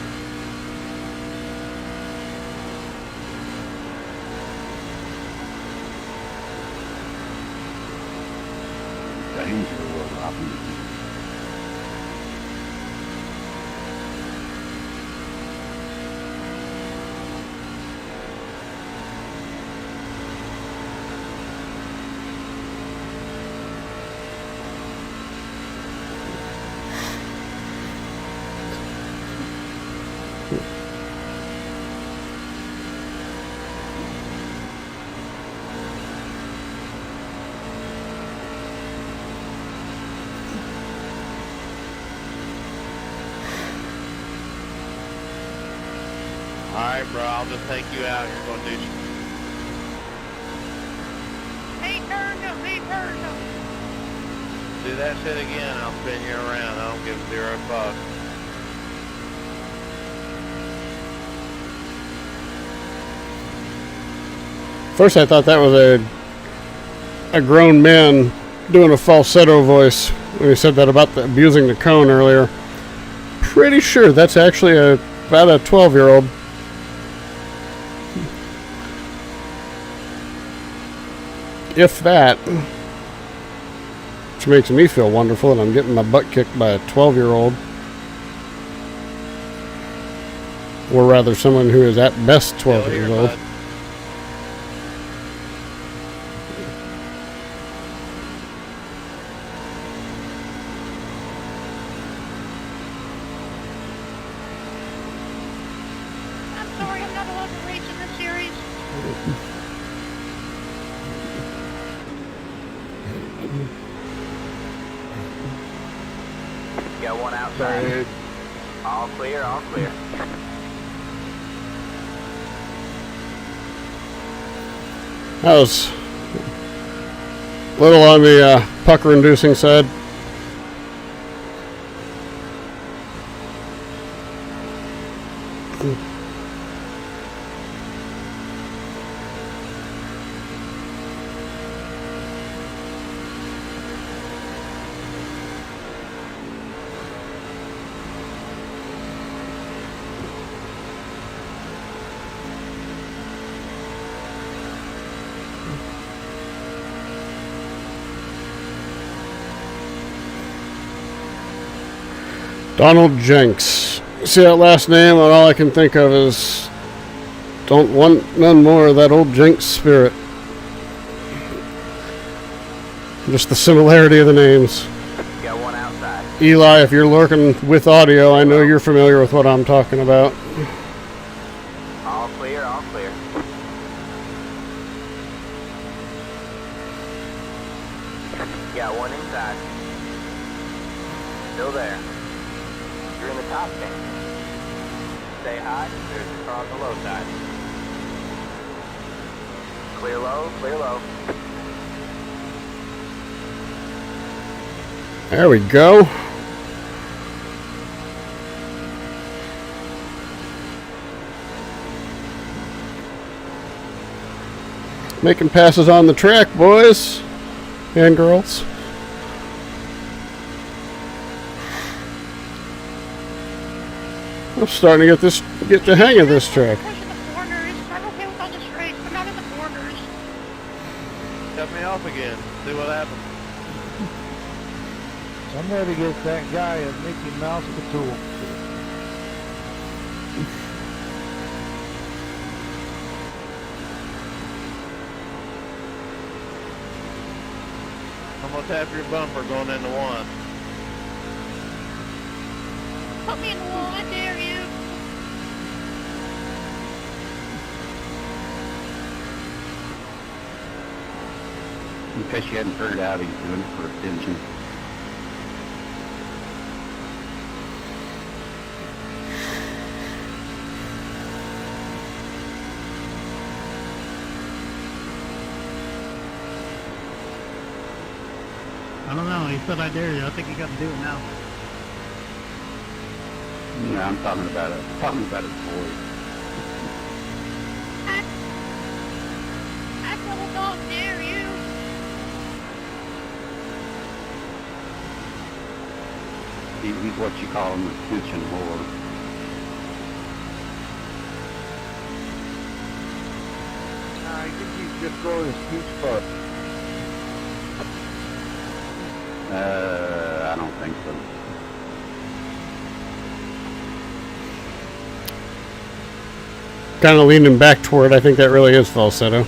danger was robbing. Alright, bro, I'll just take you out. You're going to do Hey, turn up. do that shit again, I'll spin you around. I don't give a zero fuck. First, I thought that was a grown man doing a falsetto voice when he said that about abusing the cone earlier. Pretty sure that's actually about a 12-year-old. If that, which makes me feel wonderful, and I'm getting my butt kicked by a 12-year-old. Or rather, someone who is at best 12 years old. I'm sorry, I'm not allowed to race in this series. Got one outside. All clear, all clear. That was a little on the pucker-inducing side. Donald Jenks. See that last name, and all I can think of is don't want none more of that old Jenks spirit. Just the similarity of the names. Got one outside. Eli, if you're lurking with audio, I know you're familiar with what I'm talking about. All clear, all clear. Got one inside. Still there. You're in the top 10. Stay high. There's a car on the low side. Clear low, clear low. There we go. Making passes on the track, boys and girls. I'm starting to get the hang of this track. Pushing the corners. I'm okay with all this race, but not in the corners. Cut me off again. See what happens. Somebody gets that guy a Mickey Mouse tool. I'm gonna tap your bumper going into one. Put me in the wall, I dare you. In case you hadn't figured out, he's doing it for attention. I don't know. He said I dare you. I think he got to do it now. No, I'm talking about his voice. I double dog dare you. He's what you call an attention whore. I think he's just going to speech spot. I don't think so. Kind of leaning back toward, I think that really is falsetto.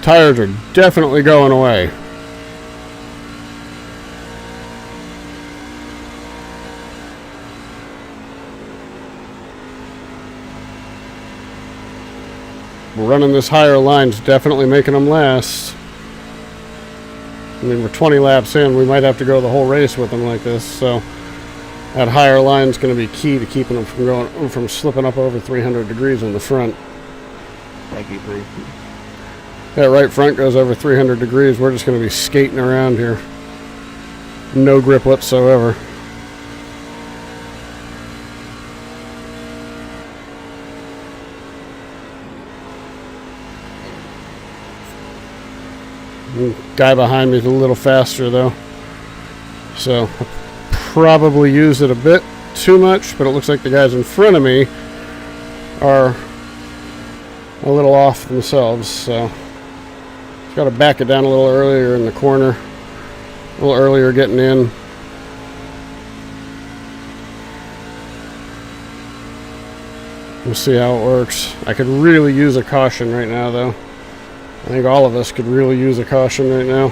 Tires are definitely going away. Running this higher line's definitely making them last. I mean, we're 20 laps in. We might have to go the whole race with them like this. So that higher line's going to be key to keeping them from slipping up over 300 degrees on the front. Thank you, Bree. That right front goes over 300 degrees. We're just going to be skating around here. No grip whatsoever. Guy behind me is a little faster though, so I probably used it a bit too much, but it looks like the guys in front of me are a little off themselves, so just got to back it down a little earlier in the corner, a little earlier getting in. We'll see how it works. I could really use a caution right now though. I think all of us could really use a caution right now.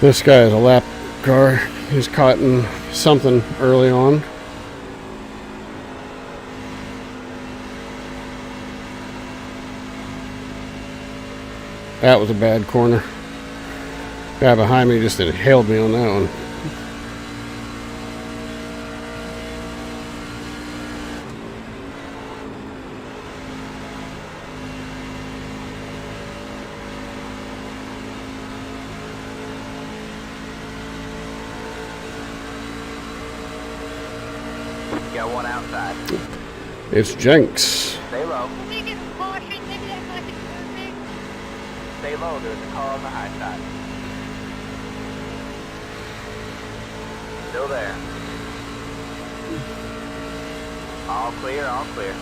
This guy is a lap car. He's caught in something early on. That was a bad corner. Guy behind me just hailed me on that one. Got one outside. It's Jenks. Stay low. Can we get caution? Maybe that might be perfect. Stay low. There's a car on the high side. Still there. All clear, all clear.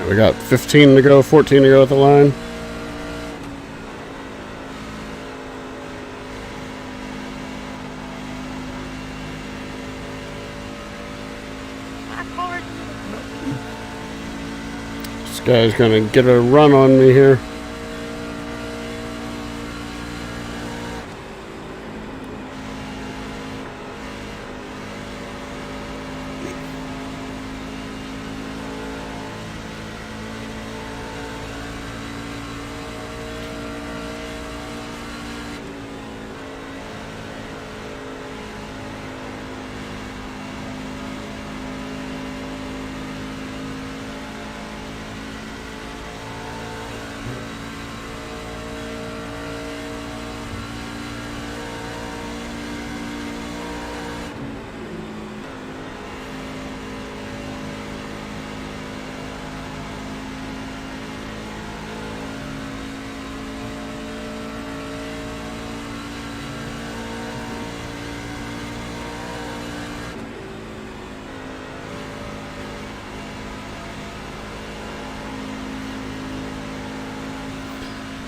We got 15 to go, 14 to go at the line. My car's This guy's gonna get a run on me here.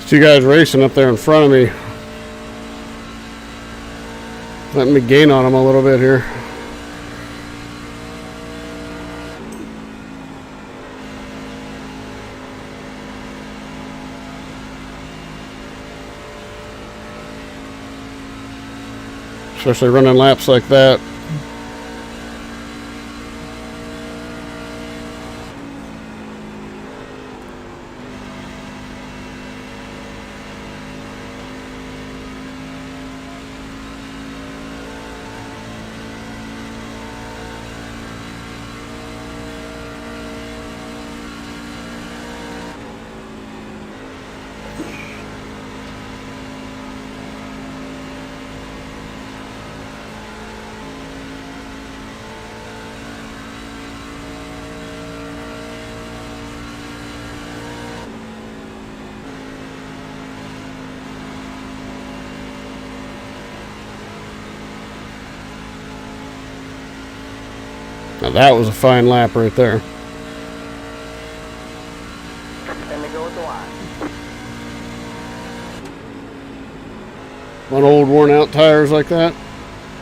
Two guys racing up there in front of me. Letting me gain on them a little bit here. Especially running laps like that. Now that was a fine lap right there. And they go with the line. On old worn out tires like that.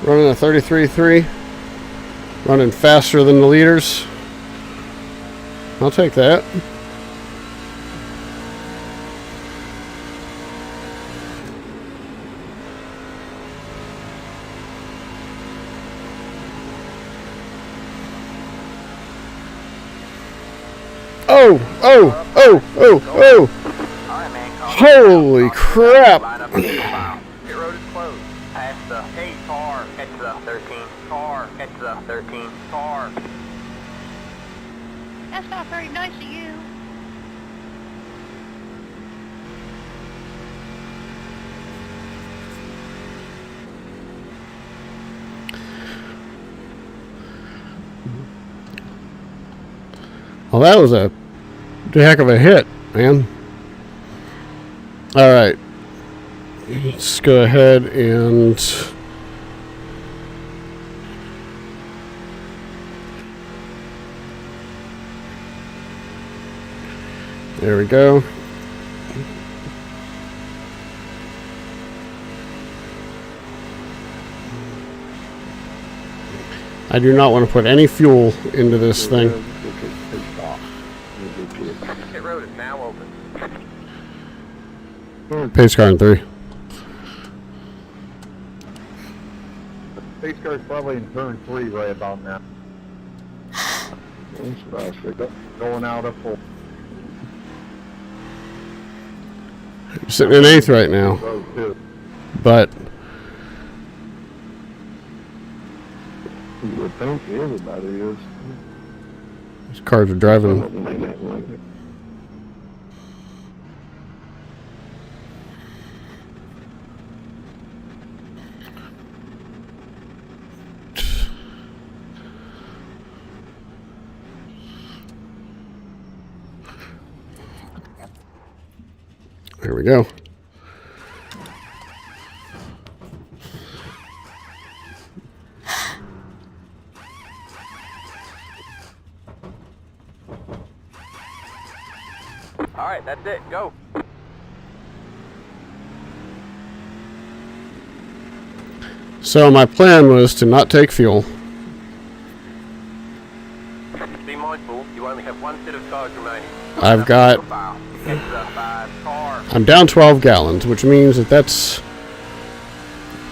Running a 33.3. Running faster than the leaders. I'll take that. Oh, oh, oh, oh, oh. All right, man. Holy crap. Line up in the file. Pit road is closed. Past the 8 car. Head to the 13 car. Head to the 13 car. That's not very nice of you. Well, that was a heck of a hit, man. All right. Let's go ahead and... There we go. I do not want to put any fuel into this thing. Pit road is now open. Pace car in 3. Pace car's probably in turn 3 right about now. Going out of full. Sitting in 8th right now. But You would think everybody is. these cars are driving. There we go. All right, that's it. Go. So my plan was to not take fuel. Be mindful, you only have 1 set of tires remaining. I've got... Head to the 5 car. I'm down 12 gallons, which means that that's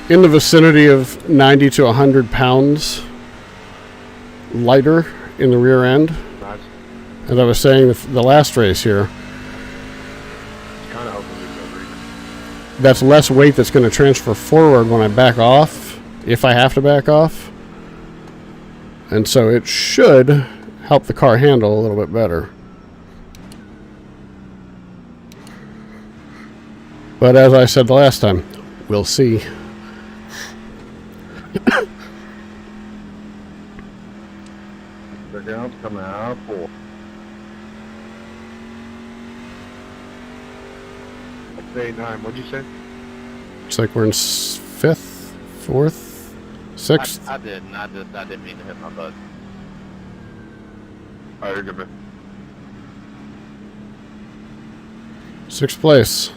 in the vicinity of 90 to 100 pounds lighter in the rear end. Nice. As I was saying the last race here, Kind of hoping we go read. that's less weight that's going to transfer forward when I back off, if I have to back off. And so it should help the car handle a little bit better. But as I said the last time, we'll see. The ground's coming out of full. Day 9, what'd you say? Looks like we're in 5th, 4th, 6th. I didn't. I didn't mean to hit my button. All right, good man. 6th place.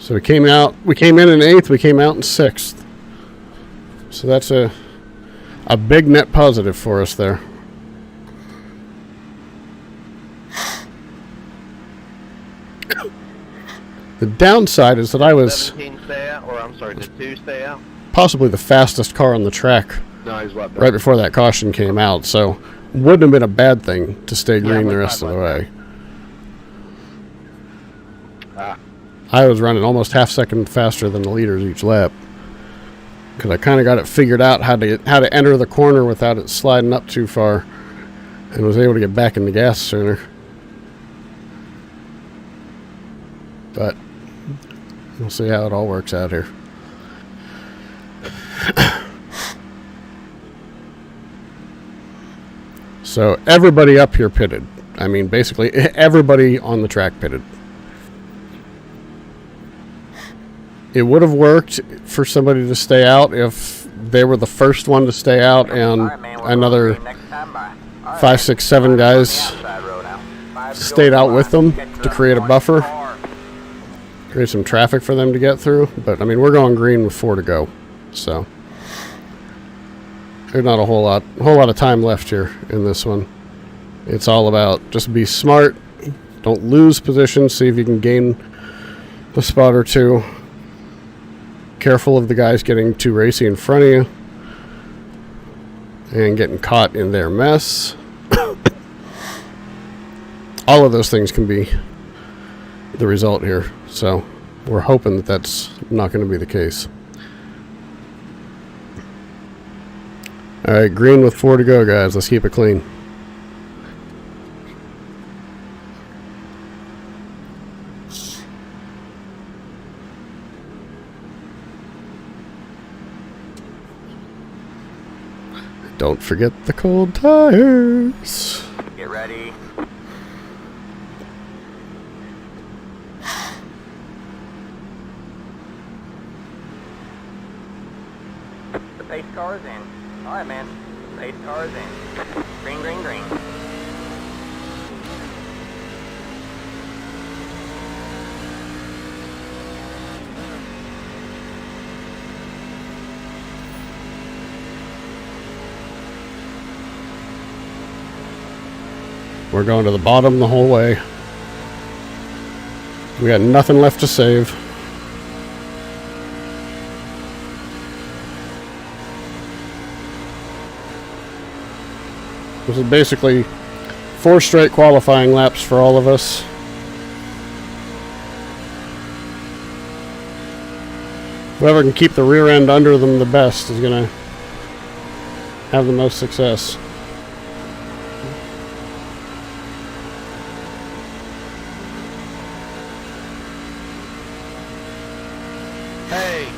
So we came in in 8th, we came out in 6th. So that's a big net positive for us there. The downside is that I was 17 stay out, or I'm sorry, did 2 stay out? possibly the fastest car on the track No, he's right right before that caution came out, so wouldn't have been a bad thing to stay green the rest of the way. I was running almost half-second faster than the leaders each lap because I kind of got it figured out how to enter the corner without it sliding up too far, and was able to get back in the gas sooner. But we'll see how it all works out here. So everybody up here pitted. I mean, basically everybody on the track pitted. It would have worked for somebody to stay out if they were the first one to stay out and another 5, 6, 7 guys stayed out with them to create a buffer, create some traffic for them to get through. But I mean, we're going green with 4 to go, so there's not a whole lot of time left here in this one. It's all about just be smart, don't lose position, see if you can gain a spot or two. Careful of the guys getting too racy in front of you and getting caught in their mess. All of those things can be the result here, so we're hoping that that's not going to be the case. Alright, green with 4 to go, guys. Let's keep it clean. Don't forget the cold tires. Get ready. The pace car is in. Alright, man. The pace car is in. Green, green, green. We're going to the bottom the whole way. We got nothing left to save. This is basically 4 straight qualifying laps for all of us. Whoever can keep the rear end under them the best is going to have the most success. Hey!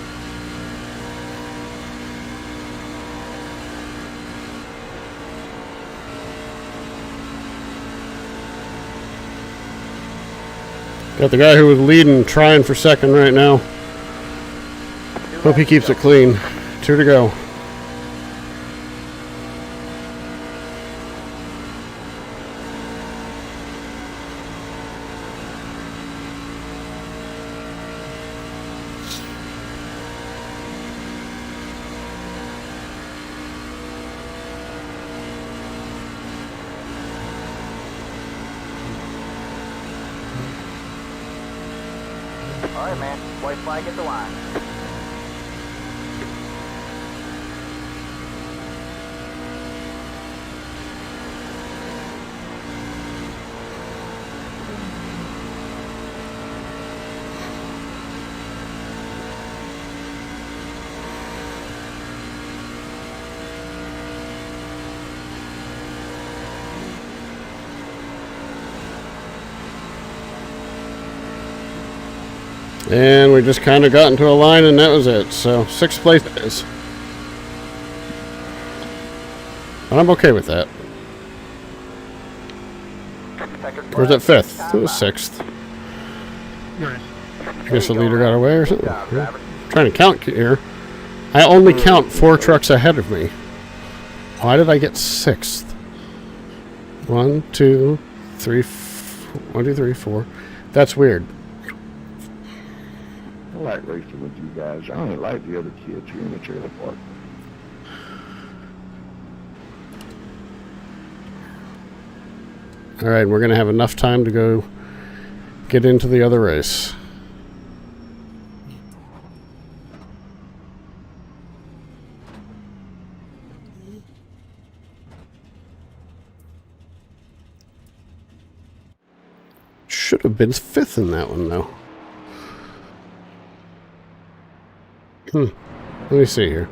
Got the guy who was leading trying for second right now. Hope he keeps it clean. 2 to go. Alright, man. White flag at the line. And we just kind of got into a line and that was it. So 6th place it is. And I'm okay with that. Or was it 5th? It was 6th. I guess the leader got away or something. Yeah. Trying to count here. I only count 4 trucks ahead of me. Why did I get 6th? 1, 2, 3, 1, 2, 3, 4. That's weird. like racing with you guys. I ain't like the other kids here in the trailer park. All right, we're going to have enough time to go get into the other race. Should have been 5th in that one, though. Let me see here.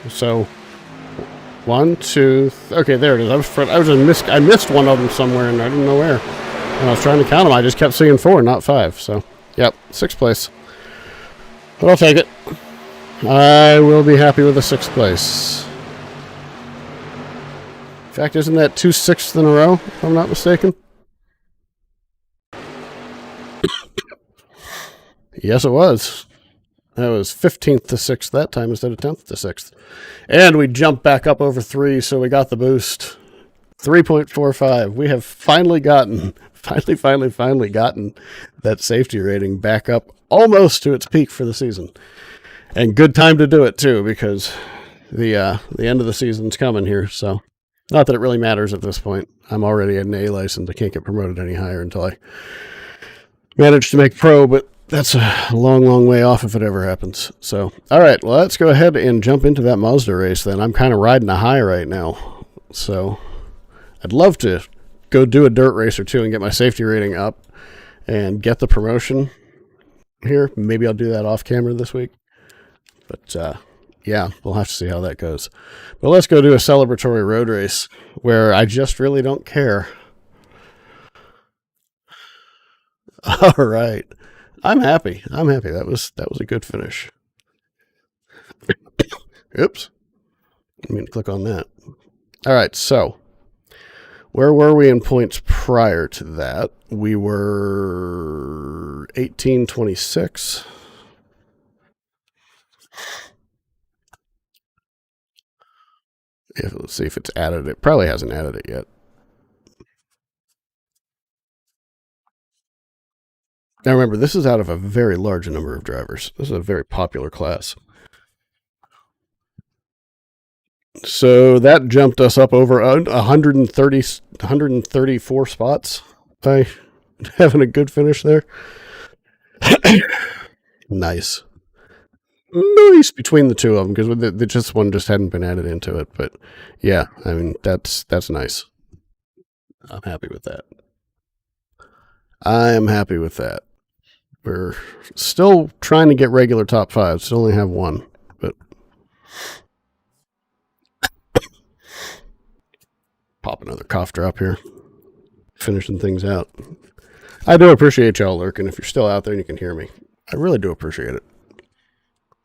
So, 1, 2, okay, there it is. I missed one of them somewhere, and I didn't know where. When I was trying to count them, I just kept seeing 4, not 5. So, yep, 6th place. But I'll take it. I will be happy with the 6th place. In fact, isn't that 2 6ths in a row, if I'm not mistaken? Yes, it was. That was 15th to 6th that time instead of 10th to 6th. And we jumped back up over 3, so we got the boost. 3.45. We have finally gotten that safety rating back up almost to its peak for the season. And good time to do it, too, because the end of the season's coming here, so... Not that it really matters at this point. I'm already at an A license. I can't get promoted any higher until I manage to make pro, but that's a long, long way off if it ever happens. So, all right, well, let's go ahead and jump into that Mazda race then. I'm kind of riding a high right now. So, I'd love to go do a dirt race or two and get my safety rating up and get the promotion here. Maybe I'll do that off camera this week. But, yeah, we'll have to see how that goes. But let's go do a celebratory road race where I just really don't care. All right. I'm happy. That was a good finish. Oops. I mean, click on that. All right, so where were we in points prior to that? We were 1826. Let's see if it's added. It probably hasn't added it yet. Now remember, this is out of a very large number of drivers. This is a very popular class. So that jumped us up over 134 spots by having a good finish there. Nice. Nice between the two of them, because the just one just hadn't been added into it. But yeah, I mean, that's nice. I'm happy with that. I am happy with that. We're still trying to get regular top 5s. Still only have 1, but pop another cough drop here. Finishing things out. I do appreciate y'all lurking. If you're still out there and you can hear me, I really do appreciate it.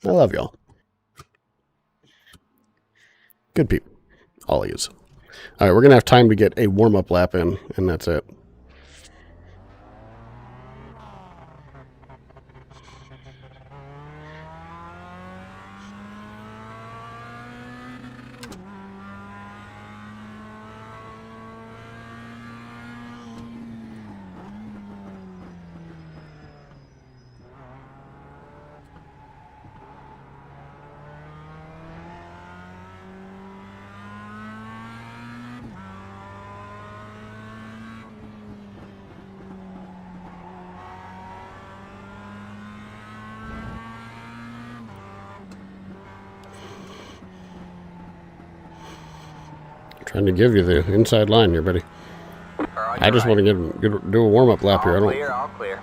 I love y'all. Good people. All of yous. All right, we're going to have time to get a warm-up lap in, and that's it. Trying to give you the inside line here, buddy. I just want to do a warm-up lap here. All clear.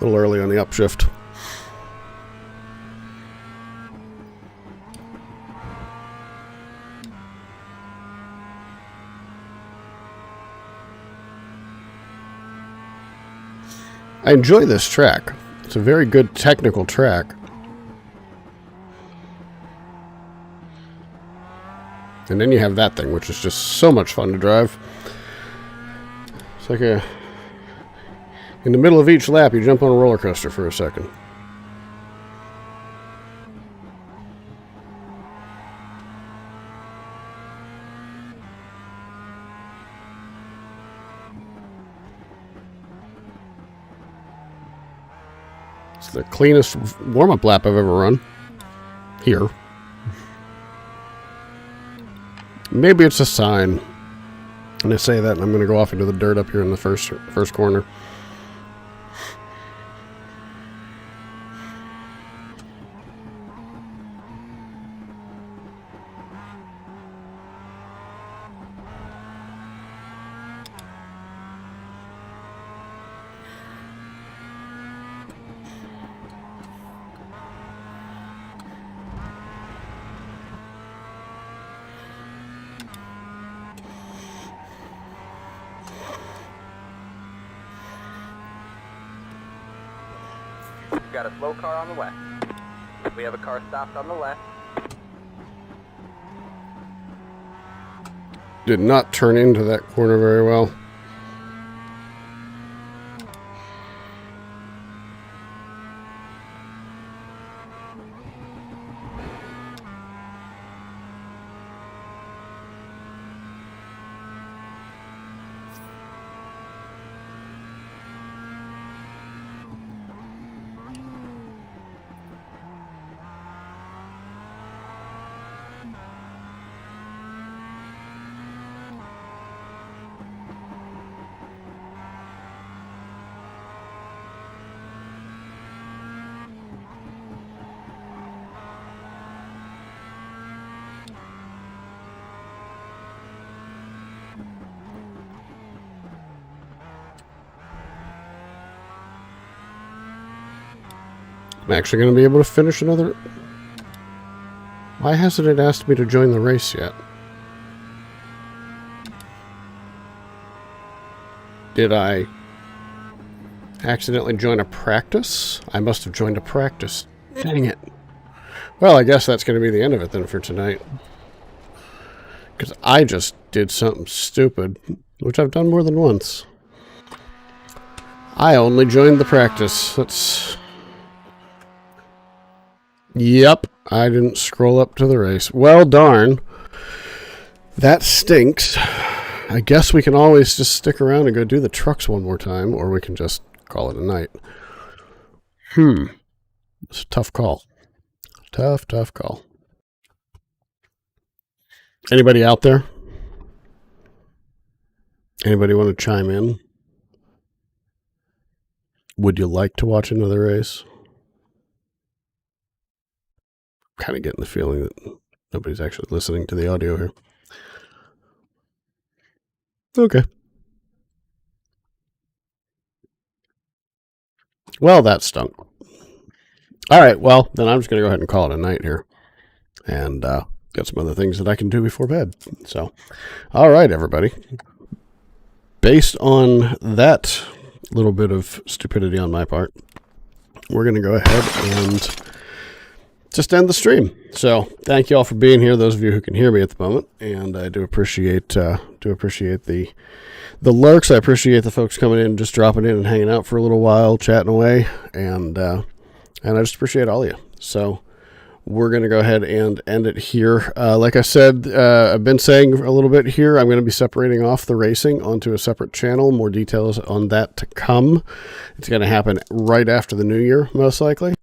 A little early on the upshift. I enjoy this track. It's a very good technical track. And then you have that thing, which is just so much fun to drive. It's like In the middle of each lap, you jump on a roller coaster for a second. It's the cleanest warm-up lap I've ever run. Here. Maybe it's a sign. And I say that, and I'm going to go off into the dirt up here in the first corner. Got a slow car on the west. We have a car stopped on the left. Did not turn into that corner very well. I'm actually going to be able to finish another... Why hasn't it asked me to join the race yet? Did I accidentally join a practice? I must have joined a practice. Dang it. Well, I guess that's going to be the end of it then for tonight. Because I just did something stupid, which I've done more than once. I only joined the practice. That's... Yep, I didn't scroll up to the race. Well, darn. That stinks. I guess we can always just stick around and go do the trucks one more time, or we can just call it a night. It's a tough call. Tough call. Anybody out there? Anybody want to chime in? Would you like to watch another race? Kind of getting the feeling that nobody's actually listening to the audio here. Okay. Well, that stunk. All right, well, then I'm just going to go ahead and call it a night here. And get some other things that I can do before bed. So, all right, everybody. Based on that little bit of stupidity on my part, we're going to go ahead and just end the stream. So thank you all for being here, those of you who can hear me at the moment, and I do appreciate the lurks. I appreciate the folks coming in, just dropping in and hanging out for a little while, chatting away, and I just appreciate all of you. So we're going to go ahead and end it here. Like I said, I've been saying a little bit here, I'm going to be separating off the racing onto a separate channel. More details on that to come. It's going to happen right after the new year, most likely.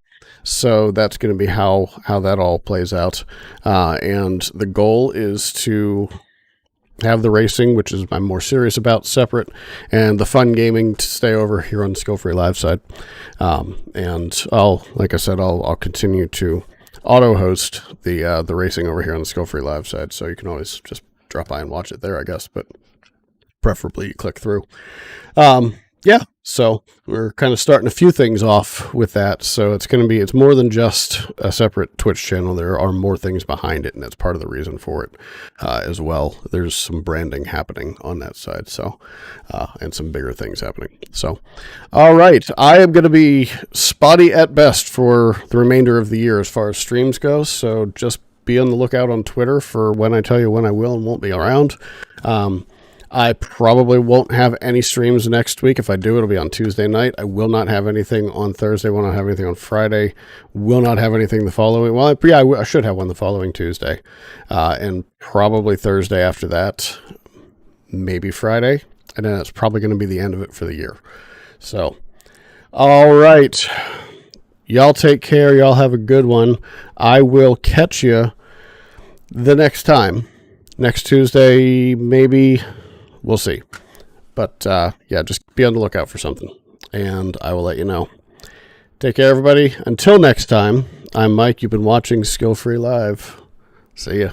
So that's going to be how that all plays out. And the goal is to have the racing, which is I'm more serious about, separate, and the fun gaming to stay over here on the Skill Free Live side. And like I said, I'll continue to auto-host the racing over here on the Skill Free Live side, so you can always just drop by and watch it there, I guess, but preferably you click through. Yeah, so we're kind of starting a few things off with that. So it's more than just a separate Twitch channel. There are more things behind it, and that's part of the reason for it as well. There's some branding happening on that side, so and some bigger things happening. So, all right, I am going to be spotty at best for the remainder of the year as far as streams go. So just be on the lookout on Twitter for when I tell you when I will and won't be around. I probably won't have any streams next week. If I do, it'll be on Tuesday night. I will not have anything on Thursday. Will not have anything on Friday. Will not have anything the following. Well, I should have one the following Tuesday, and probably Thursday after that. Maybe Friday, and then it's probably going to be the end of it for the year. So, all right. Y'all take care. Y'all have a good one. I will catch you the next time. Next Tuesday, maybe. We'll see. But, yeah, just be on the lookout for something, and I will let you know. Take care, everybody. Until next time, I'm Mike. You've been watching Skill Free Live. See ya.